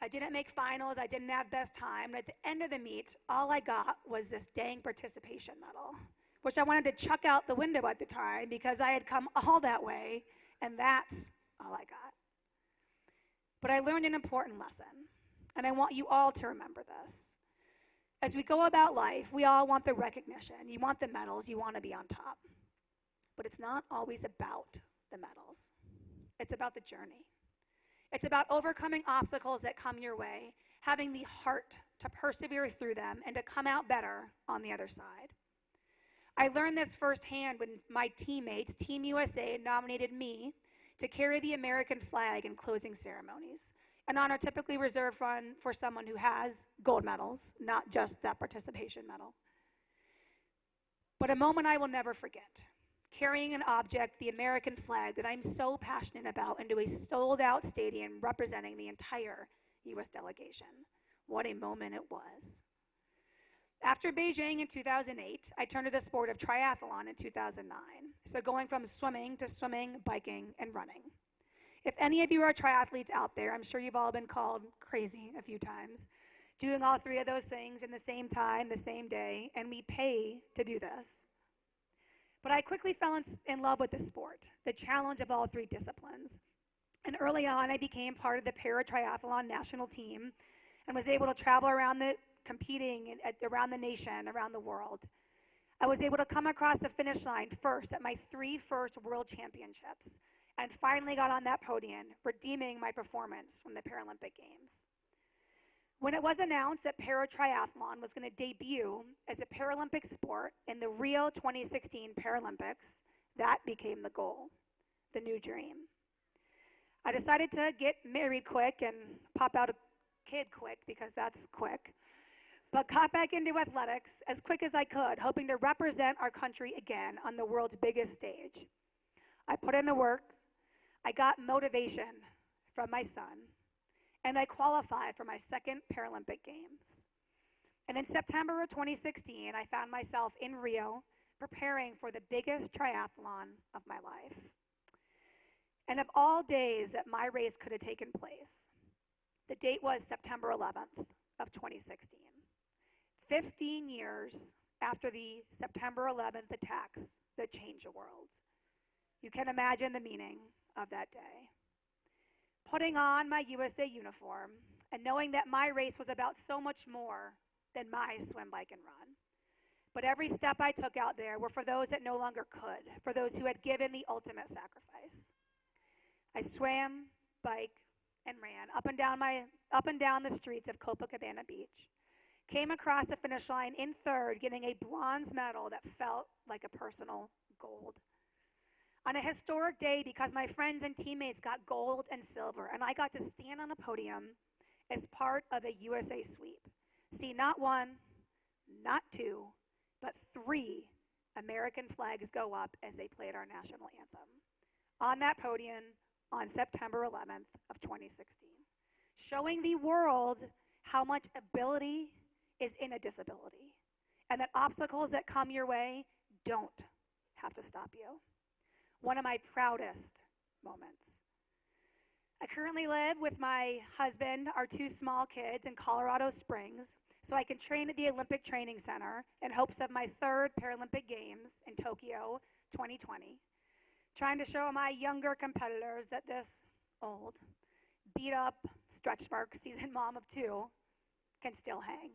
I didn't make finals, I didn't have best time, and at the end of the meet, all I got was this dang participation medal, which I wanted to chuck out the window at the time because I had come all that way, and that's all I got. But I learned an important lesson. And I want you all to remember this. As we go about life, we all want the recognition. You want the medals. You want to be on top. But it's not always about the medals. It's about the journey. It's about overcoming obstacles that come your way, having the heart to persevere through them, and to come out better on the other side. I learned this firsthand when my teammates, Team USA, nominated me to carry the American flag in closing ceremonies. An honor typically reserved for someone who has gold medals, not just that participation medal. But a moment I will never forget, carrying an object, the American flag, that I'm so passionate about into a sold-out stadium representing the entire U.S. delegation. What a moment it was. After Beijing in 2008, I turned to the sport of triathlon in 2009. So going from swimming to swimming, biking, and running. If any of you are triathletes out there, I'm sure you've all been called crazy a few times, doing all three of those things in the same time, the same day, and we pay to do this. But I quickly fell in love with the sport, the challenge of all three disciplines. And early on, I became part of the para-triathlon national team and was able to travel around competing around the nation, around the world. I was able to come across the finish line first at my first world championships, and finally got on that podium, redeeming my performance from the Paralympic Games. When it was announced that para-triathlon was going to debut as a Paralympic sport in the Rio 2016 Paralympics, that became the goal, the new dream. I decided to get married quick and pop out a kid quick, because that's quick, but got back into athletics as quick as I could, hoping to represent our country again on the world's biggest stage. I put in the work, I got motivation from my son, and I qualified for my second Paralympic Games. And in September of 2016, I found myself in Rio preparing for the biggest triathlon of my life. And of all days that my race could have taken place, the date was September 11th of 2016. 15 years after the September 11th attacks that changed the world. You can imagine the meaning of that day. Putting on my USA uniform and knowing that my race was about so much more than my swim, bike, and run. But every step I took out there were for those that no longer could, for those who had given the ultimate sacrifice. I swam, biked, and ran up and down the streets of Copacabana Beach. Came across the finish line in third, getting a bronze medal that felt like a personal gold. On a historic day, because my friends and teammates got gold and silver, and I got to stand on a podium as part of a USA sweep. See, not one, not two, but 3 American flags go up as they played our national anthem on that podium on September 11th of 2016, showing the world how much ability is in a disability, and that obstacles that come your way don't have to stop you. One of my proudest moments. I currently live with my husband, our 2 small kids in Colorado Springs, so I can train at the Olympic Training Center in hopes of my 3rd Paralympic Games in Tokyo 2020. Trying to show my younger competitors that this old, beat up, stretch mark seasoned mom of 2 can still hang.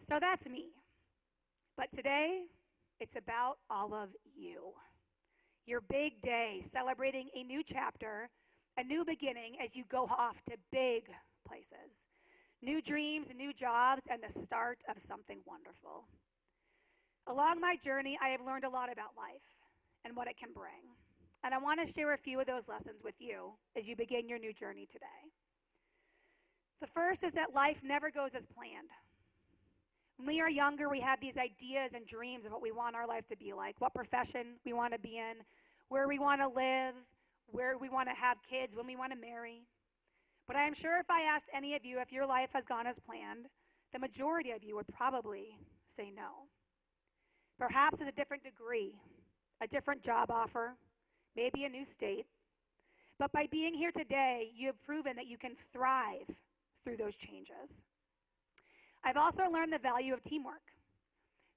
So that's me. But today, it's about all of you. Your big day, celebrating a new chapter, a new beginning as you go off to big places. New dreams, new jobs, and the start of something wonderful. Along my journey, I have learned a lot about life and what it can bring. And I want to share a few of those lessons with you as you begin your new journey today. The first is that life never goes as planned. When we are younger, we have these ideas and dreams of what we want our life to be like, what profession we want to be in, where we want to live, where we want to have kids, when we want to marry. But I am sure if I asked any of you if your life has gone as planned, the majority of you would probably say no. Perhaps it's a different degree, a different job offer, maybe a new state. But by being here today, you have proven that you can thrive through those changes. I've also learned the value of teamwork.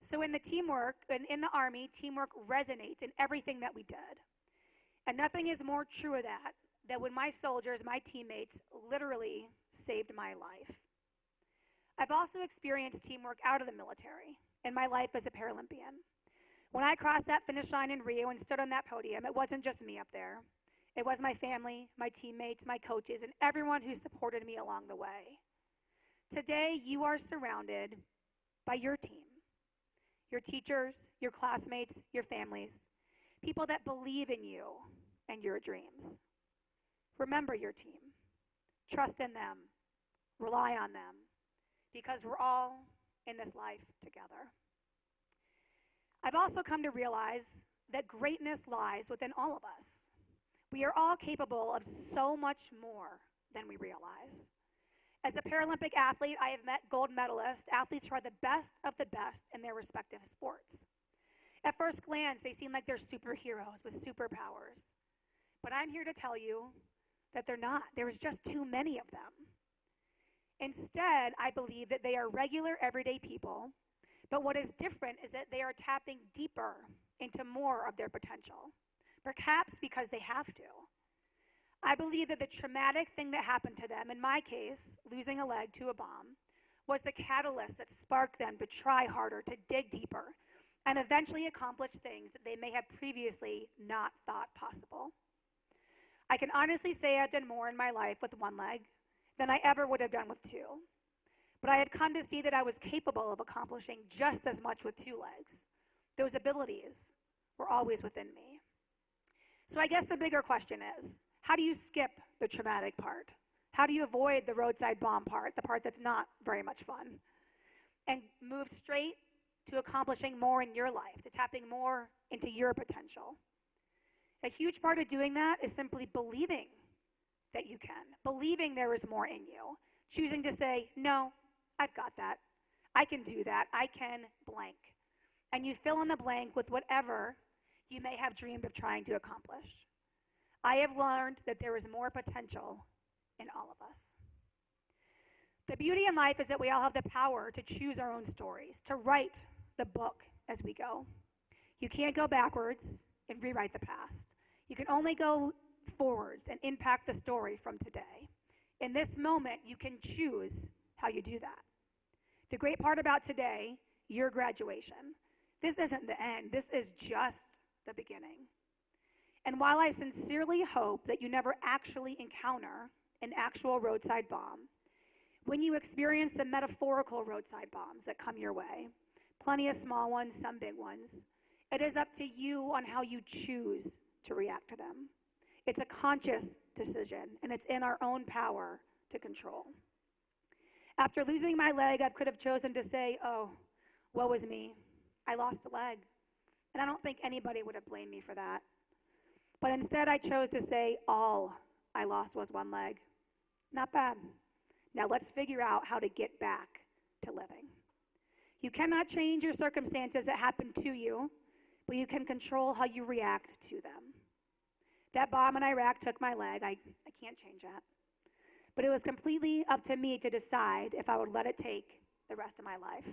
So in the Army, teamwork resonates in everything that we did. And nothing is more true of that than when my soldiers, my teammates, literally saved my life. I've also experienced teamwork out of the military in my life as a Paralympian. When I crossed that finish line in Rio and stood on that podium, it wasn't just me up there. It was my family, my teammates, my coaches, and everyone who supported me along the way. Today, you are surrounded by your team, your teachers, your classmates, your families, people that believe in you and your dreams. Remember your team. Trust in them. Rely on them, because we're all in this life together. I've also come to realize that greatness lies within all of us. We are all capable of so much more than we realize. As a Paralympic athlete, I have met gold medalists, athletes who are the best of the best in their respective sports. At first glance, they seem like they're superheroes with superpowers. But I'm here to tell you that they're not. There's just too many of them. Instead, I believe that they are regular, everyday people, but what is different is that they are tapping deeper into more of their potential, perhaps because they have to. I believe that the traumatic thing that happened to them, in my case, losing a leg to a bomb, was the catalyst that sparked them to try harder, to dig deeper, and eventually accomplish things that they may have previously not thought possible. I can honestly say I've done more in my life with one leg than I ever would have done with two. But I had come to see that I was capable of accomplishing just as much with two legs. Those abilities were always within me. So I guess the bigger question is, how do you skip the traumatic part? How do you avoid the roadside bomb part, the part that's not very much fun, and move straight to accomplishing more in your life, to tapping more into your potential? A huge part of doing that is simply believing that you can, believing there is more in you, choosing to say, no, I've got that. I can do that. I can blank. And you fill in the blank with whatever you may have dreamed of trying to accomplish. I have learned that there is more potential in all of us. The beauty in life is that we all have the power to choose our own stories, to write the book as we go. You can't go backwards and rewrite the past. You can only go forwards and impact the story from today. In this moment, you can choose how you do that. The great part about today, your graduation, this isn't the end. This is just the beginning. And while I sincerely hope that you never actually encounter an actual roadside bomb, when you experience the metaphorical roadside bombs that come your way, plenty of small ones, some big ones, it is up to you on how you choose to react to them. It's a conscious decision, and it's in our own power to control. After losing my leg, I could have chosen to say, oh, woe is me. I lost a leg. And I don't think anybody would have blamed me for that. But instead, I chose to say, all I lost was one leg. Not bad. Now let's figure out how to get back to living. You cannot change your circumstances that happened to you, but you can control how you react to them. That bomb in Iraq took my leg. I can't change that. But it was completely up to me to decide if I would let it take the rest of my life.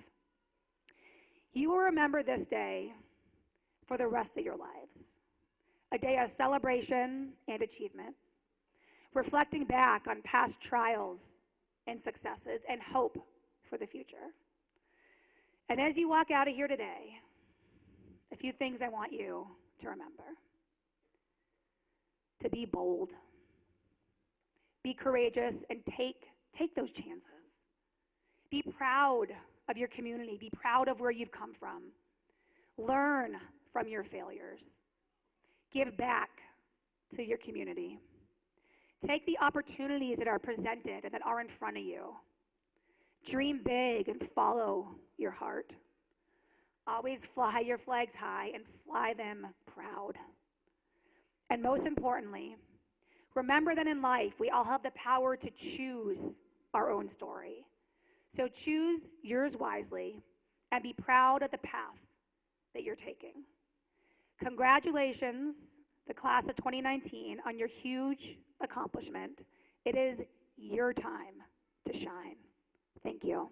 You will remember this day for the rest of your lives. A day of celebration and achievement, reflecting back on past trials and successes and hope for the future. And as you walk out of here today, a few things I want you to remember. To be bold. Be courageous and take those chances. Be proud of your community. Be proud of where you've come from. Learn from your failures. Give back to your community. Take the opportunities that are presented and that are in front of you. Dream big and follow your heart. Always fly your flags high and fly them proud. And most importantly, remember that in life, we all have the power to choose our own story. So choose yours wisely and be proud of the path that you're taking. Congratulations, the class of 2019, on your huge accomplishment. It is your time to shine. Thank you.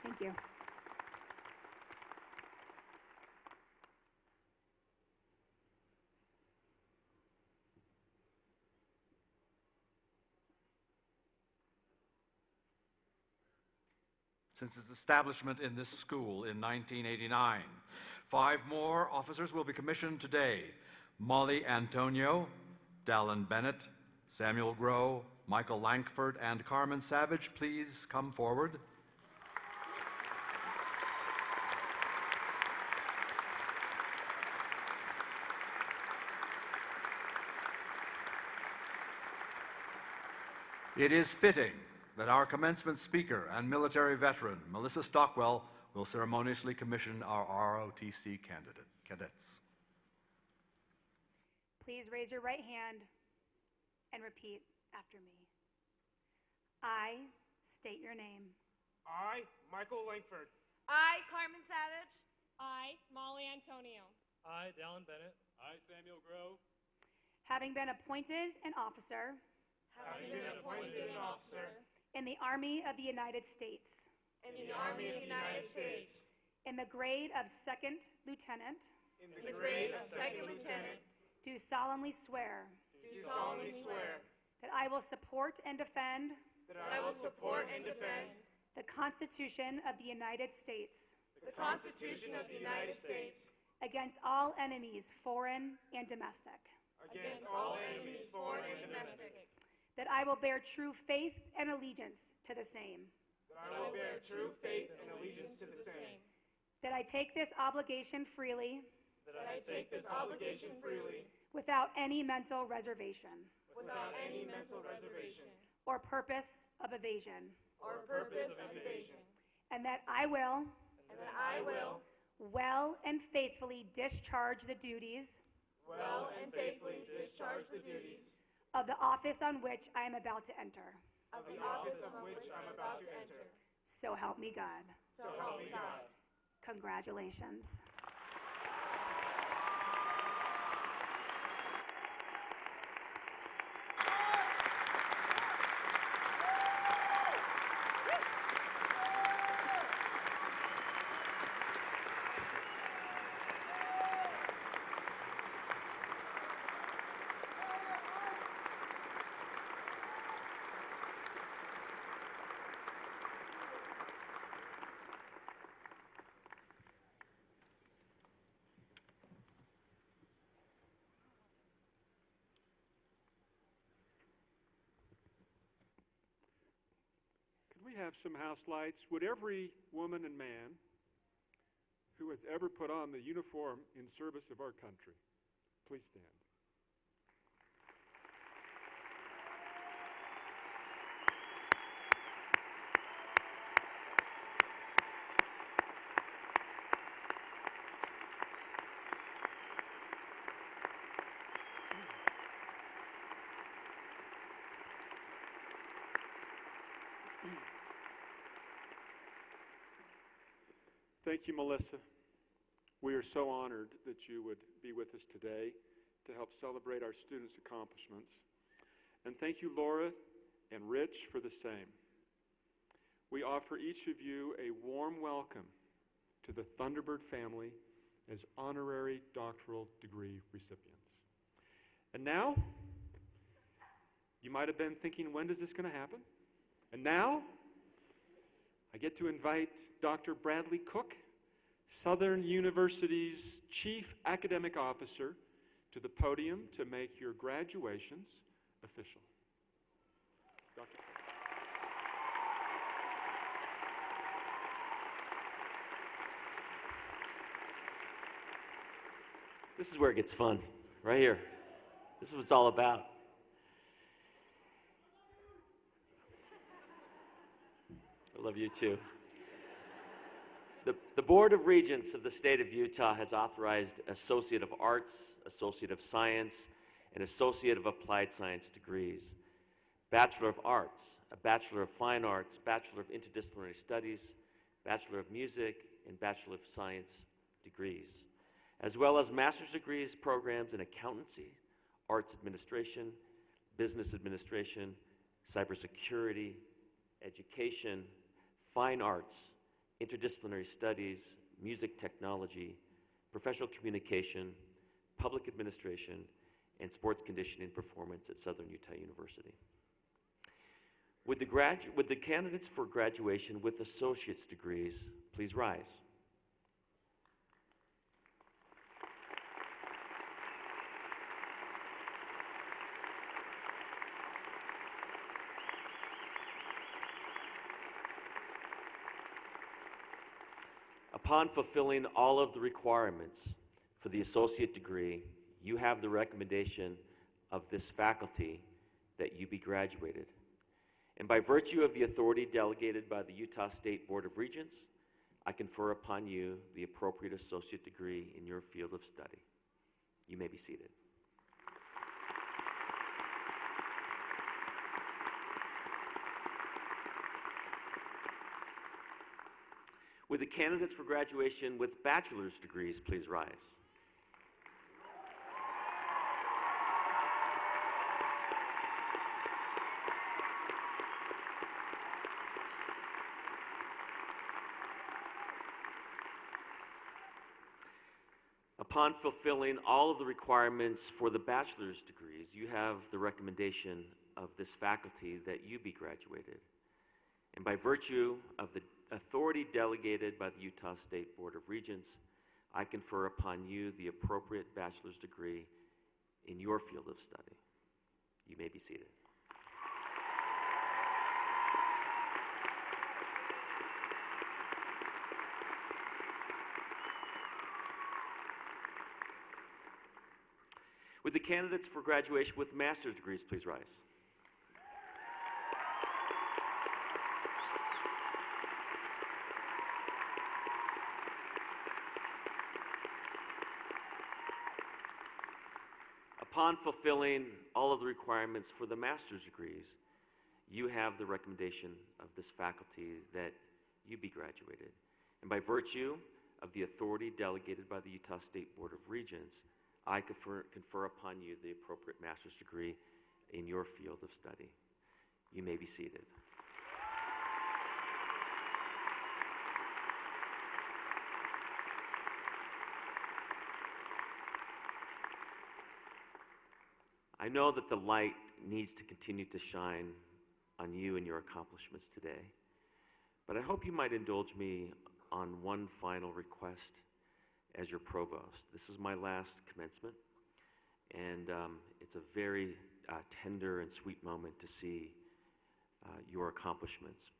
Thank you. Since its establishment in this school in 1989, 5 more officers will be commissioned today. Molly Antonio, Dallin Bennett, Samuel Grow, Michael Lankford, and Carmen Savage, please come forward. It is fitting that our commencement speaker and military veteran, Melissa Stockwell, will ceremoniously commission our ROTC cadets. Please raise your right hand and repeat after me. I state your name. I, Michael Lankford, I, Carmen Savage. I, Molly Antonio. I, Dallin Bennett. I, Samuel Grow. Having been appointed an officer in the Army of the United States, In the Army of the United States. in the grade of second lieutenant, in The grade of second lieutenant. do solemnly swear Do solemnly swear. that I will support and defend That I will support and defend. the Constitution of the United States The Constitution of the United States. against all enemies, foreign and domestic. Against all enemies, foreign and domestic. That I will bear true faith and allegiance to the same. that I will bear true faith and allegiance to the same. That I take this obligation freely That I take this obligation freely. without any mental reservation Without any mental reservation. or purpose of evasion. Or purpose of evasion. And that I will And that I will well and faithfully discharge the duties well and faithfully discharge the duties of the office on which I am about to enter. of the office of which I'm about to enter. So help me God. So help me God. Congratulations. Could we have some house lights? Would every woman and man who has ever put on the uniform in service of our country please stand? Thank you, Melissa. We are so honored that you would be with us today to help celebrate our students' accomplishments. And thank you, Lora and Rich, for the same. We offer each of you a warm welcome to the Thunderbird family as honorary doctoral degree recipients. And now, you might have been thinking, when is this going to happen? And now, I get to invite Dr. Bradley Cook, Southern University's Chief Academic Officer, to the podium to make your graduations official. Dr. Cook. This is where it gets fun, right here. This is what it's all about. I love you too. The Board of Regents of the state of Utah has authorized Associate of Arts, Associate of Science, and Associate of Applied Science degrees. Bachelor of Arts, a Bachelor of Fine Arts, Bachelor of Interdisciplinary Studies, Bachelor of Music, and Bachelor of Science degrees, as well as master's degrees programs in accountancy, arts administration, business administration, cybersecurity, education, fine arts, interdisciplinary studies, music technology, professional communication, public administration, and sports conditioning performance at Southern Utah University. Would the candidates for graduation with associate's degrees please rise? Upon fulfilling all of the requirements for the associate degree, you have the recommendation of this faculty that you be graduated. And by virtue of the authority delegated by the Utah State Board of Regents, I confer upon you the appropriate associate degree in your field of study. You may be seated. Would the candidates for graduation with bachelor's degrees please rise? Upon fulfilling all of the requirements for the bachelor's degrees, you have the recommendation of this faculty that you be graduated. And by virtue of the authority delegated by the Utah State Board of Regents, I confer upon you the appropriate bachelor's degree in your field of study. You may be seated. Would the candidates for graduation with master's degrees please rise? Upon fulfilling all of the requirements for the master's degrees, you have the recommendation of this faculty that you be graduated. And by virtue of the authority delegated by the Utah State Board of Regents, I confer upon you the appropriate master's degree in your field of study. You may be seated. I know that the light needs to continue to shine on you and your accomplishments today, but I hope you might indulge me on one final request as your provost. This is my last commencement, and it's a very tender and sweet moment to see your accomplishments.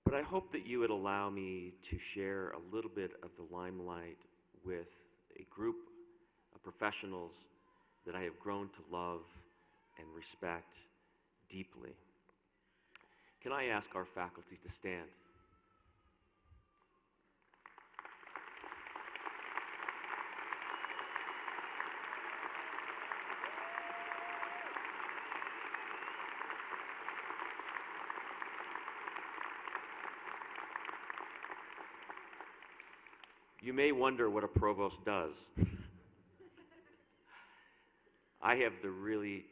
But I hope that you would allow me to share a little bit of the limelight with a group of professionals that I have grown to love and respect deeply. Can I ask our faculty to stand? You may wonder what a provost does. I have the really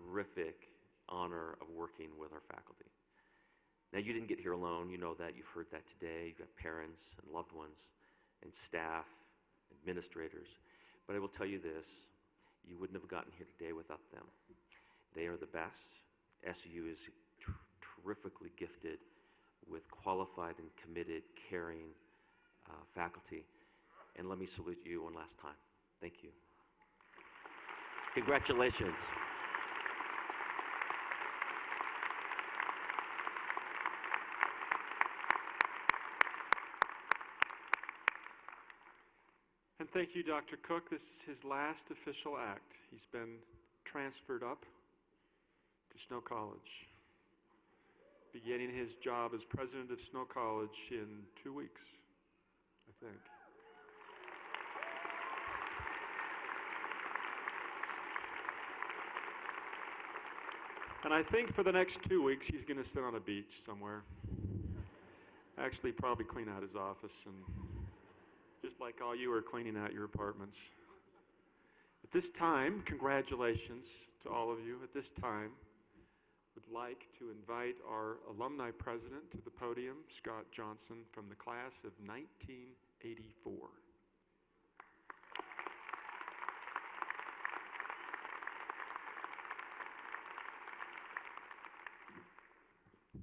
terrific honor of working with our faculty. Now, you didn't get here alone. You know that. You've heard that today. You've got parents and loved ones and staff, administrators. But I will tell you this, you wouldn't have gotten here today without them. They are the best. SU is terrifically gifted with qualified and committed, caring faculty. And let me salute you one last time. Thank you. Congratulations. And thank you, Dr. Cook. This is his last official act. He's been transferred up to Snow College, beginning his job as president of Snow College in 2 weeks, I think. And I think for the next 2 weeks, he's going to sit on a beach somewhere. Actually, probably clean out his office, and just like all you are cleaning out your apartments. At this time, congratulations to all of you. At this time, would like to invite our alumni president to the podium, Scott Johnson, from the class of 1984.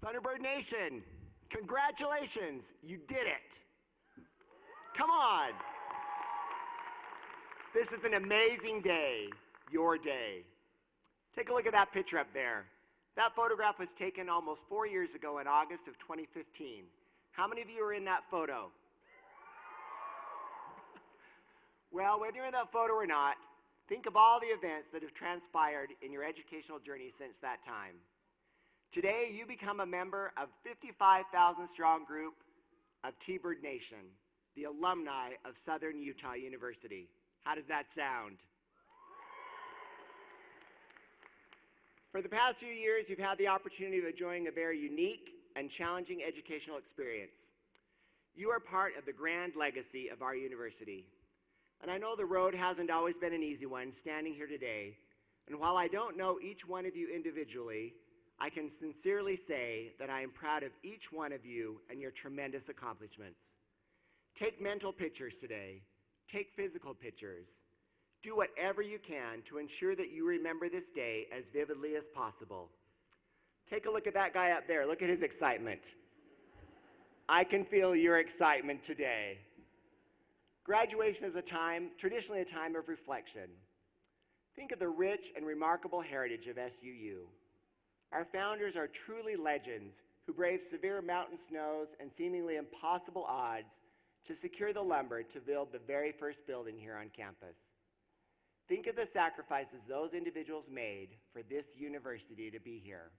Thunderbird Nation, congratulations, you did it. Come on. This is an amazing day, your day. Take a look at that picture up there. That photograph was taken almost 4 years ago in August of 2015. How many of you are in that photo? Well, whether you're in that photo or not, think of all the events that have transpired in your educational journey since that time. Today, you become a member of 55,000 strong group of T-Bird Nation, the alumni of Southern Utah University. How does that sound? For the past few years, you've had the opportunity of enjoying a very unique and challenging educational experience. You are part of the grand legacy of our university. And I know the road hasn't always been an easy one standing here today. And while I don't know each one of you individually, I can sincerely say that I am proud of each one of you and your tremendous accomplishments. Take mental pictures today. Take physical pictures. Do whatever you can to ensure that you remember this day as vividly as possible. Take a look at that guy up there. Look at his excitement. I can feel your excitement today. Graduation is traditionally a time of reflection. Think of the rich and remarkable heritage of SUU. Our founders are truly legends who braved severe mountain snows and seemingly impossible odds to secure the lumber to build the very first building here on campus. Think of the sacrifices those individuals made for this university to be here.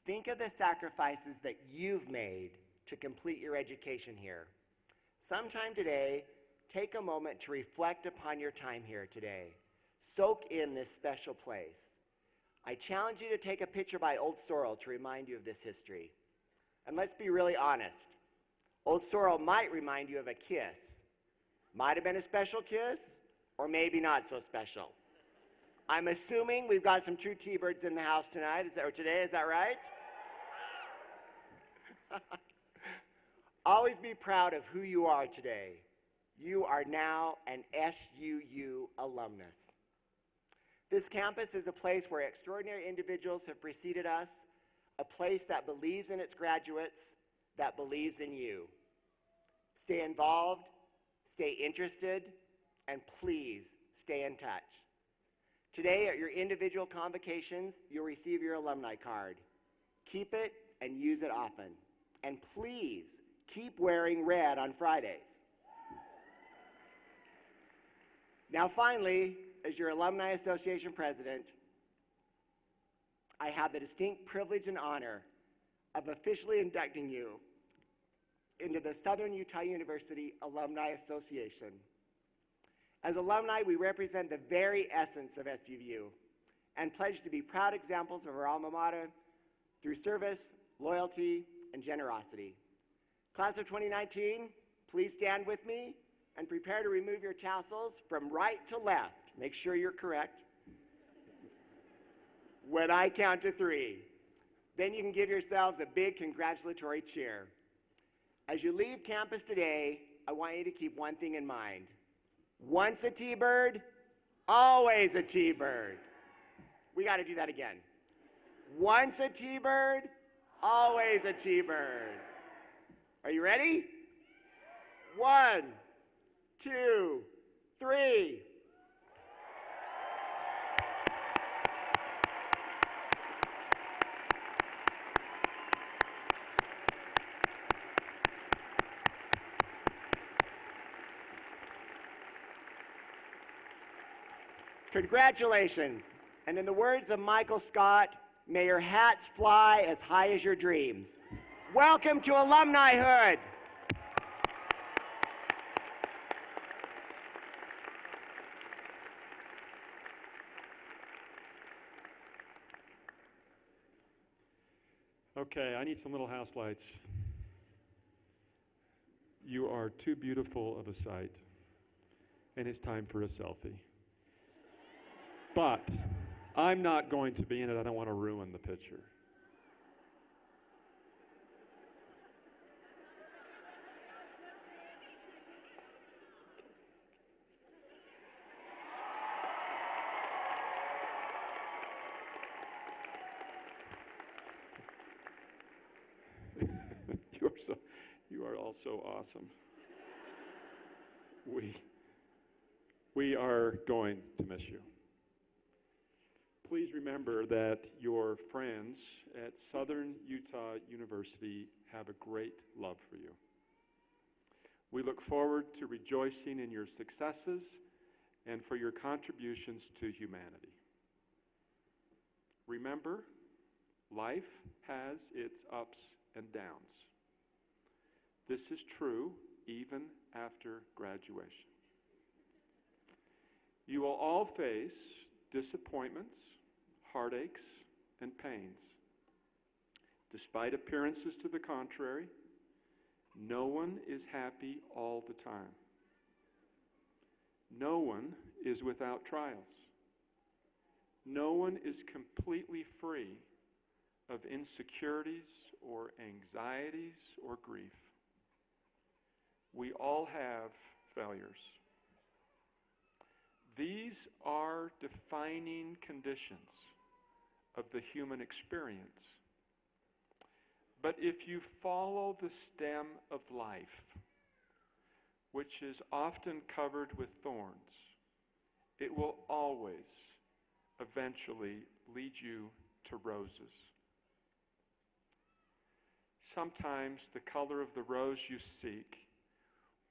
Think of the sacrifices that you've made to complete your education here. Sometime today, take a moment to reflect upon your time here today. Soak in this special place. I challenge you to take a picture by Old Sorrel to remind you of this history. And let's be really honest. Old Sorrel might remind you of a kiss. Might have been a special kiss, or maybe not so special. I'm assuming we've got some true T-Birds in the house tonight, or today, is that right? Always be proud of who you are today. You are now an SUU alumnus. This campus is a place where extraordinary individuals have preceded us, a place that believes in its graduates, that believes in you. Stay involved, stay interested, and please stay in touch. Today at your individual convocations, you'll receive your alumni card. Keep it and use it often. And please keep wearing red on Fridays. Now finally, as your Alumni Association President, I have the distinct privilege and honor of officially inducting you into the Southern Utah University Alumni Association. As alumni, we represent the very essence of SUU and pledge to be proud examples of our alma mater through service, loyalty, and generosity. Class of 2019, please stand with me and prepare to remove your tassels from right to left. Make sure you're correct. When I count to 3, then you can give yourselves a big congratulatory cheer. As you leave campus today, I want you to keep one thing in mind. Once a T-Bird, always a T-Bird. We got to do that again. Once a T-Bird, always a T-Bird. Are you ready? 1, 2, 3. Congratulations. And in the words of Michael Scott, may your hats fly as high as your dreams. Welcome to alumnihood. Okay, I need some little house lights. You are too beautiful of a sight, and it's time for a selfie. But I'm not going to be in it. I don't want to ruin the picture. You are all so awesome. We are going to miss you. Please remember that your friends at Southern Utah University have a great love for you. We look forward to rejoicing in your successes and for your contributions to humanity. Remember, life has its ups and downs. This is true even after graduation. You will all face disappointments, heartaches, and pains. Despite appearances to the contrary, no one is happy all the time. No one is without trials. No one is completely free of insecurities or anxieties or grief. We all have failures. These are defining conditions of the human experience. But if you follow the stem of life, which is often covered with thorns, it will always eventually lead you to roses. Sometimes the color of the rose you seek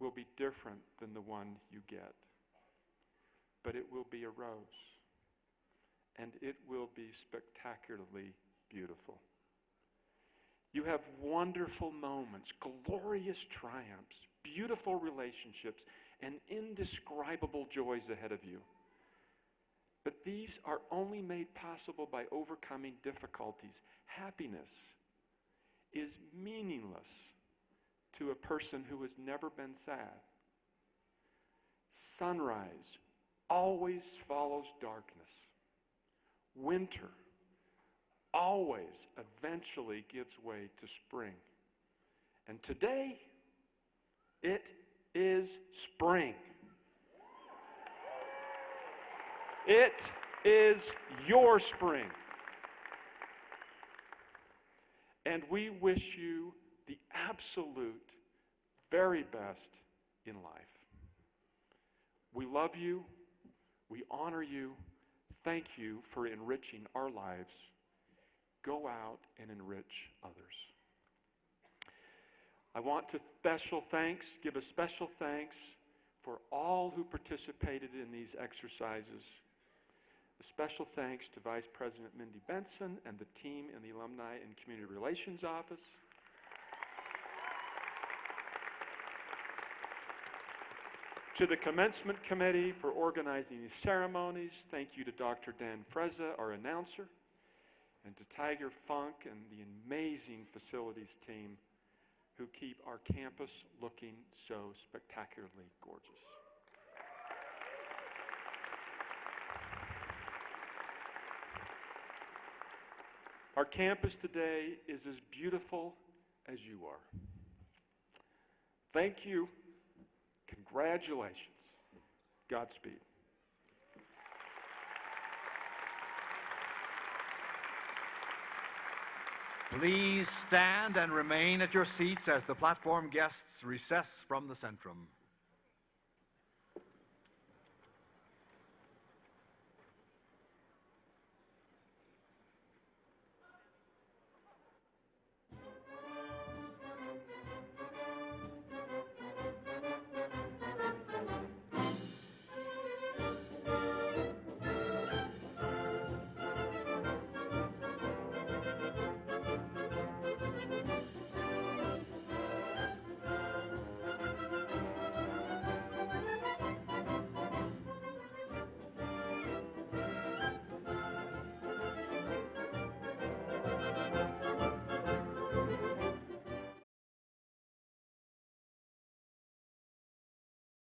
will be different than the one you get, but it will be a rose, and it will be spectacularly beautiful. You have wonderful moments, glorious triumphs, beautiful relationships, and indescribable joys ahead of you. But these are only made possible by overcoming difficulties. Happiness is meaningless to a person who has never been sad. Sunrise always follows darkness. Winter always eventually gives way to spring. And today, it is spring. It is your spring. And we wish you the absolute very best in life. We love you. We honor you. Thank you for enriching our lives. Go out and enrich others. I want to give a special thanks for all who participated in these exercises. A special thanks to Vice President Mindy Benson and the team in the Alumni and Community Relations Office. To the Commencement Committee for organizing these ceremonies. Thank you to Dr. Dan Frezza, our announcer, and to Tiger Funk and the amazing facilities team who keep our campus looking so spectacularly gorgeous. Our campus today is as beautiful as you are. Thank you. Congratulations. Godspeed. Please stand and remain at your seats as the platform guests recess from the Centrum.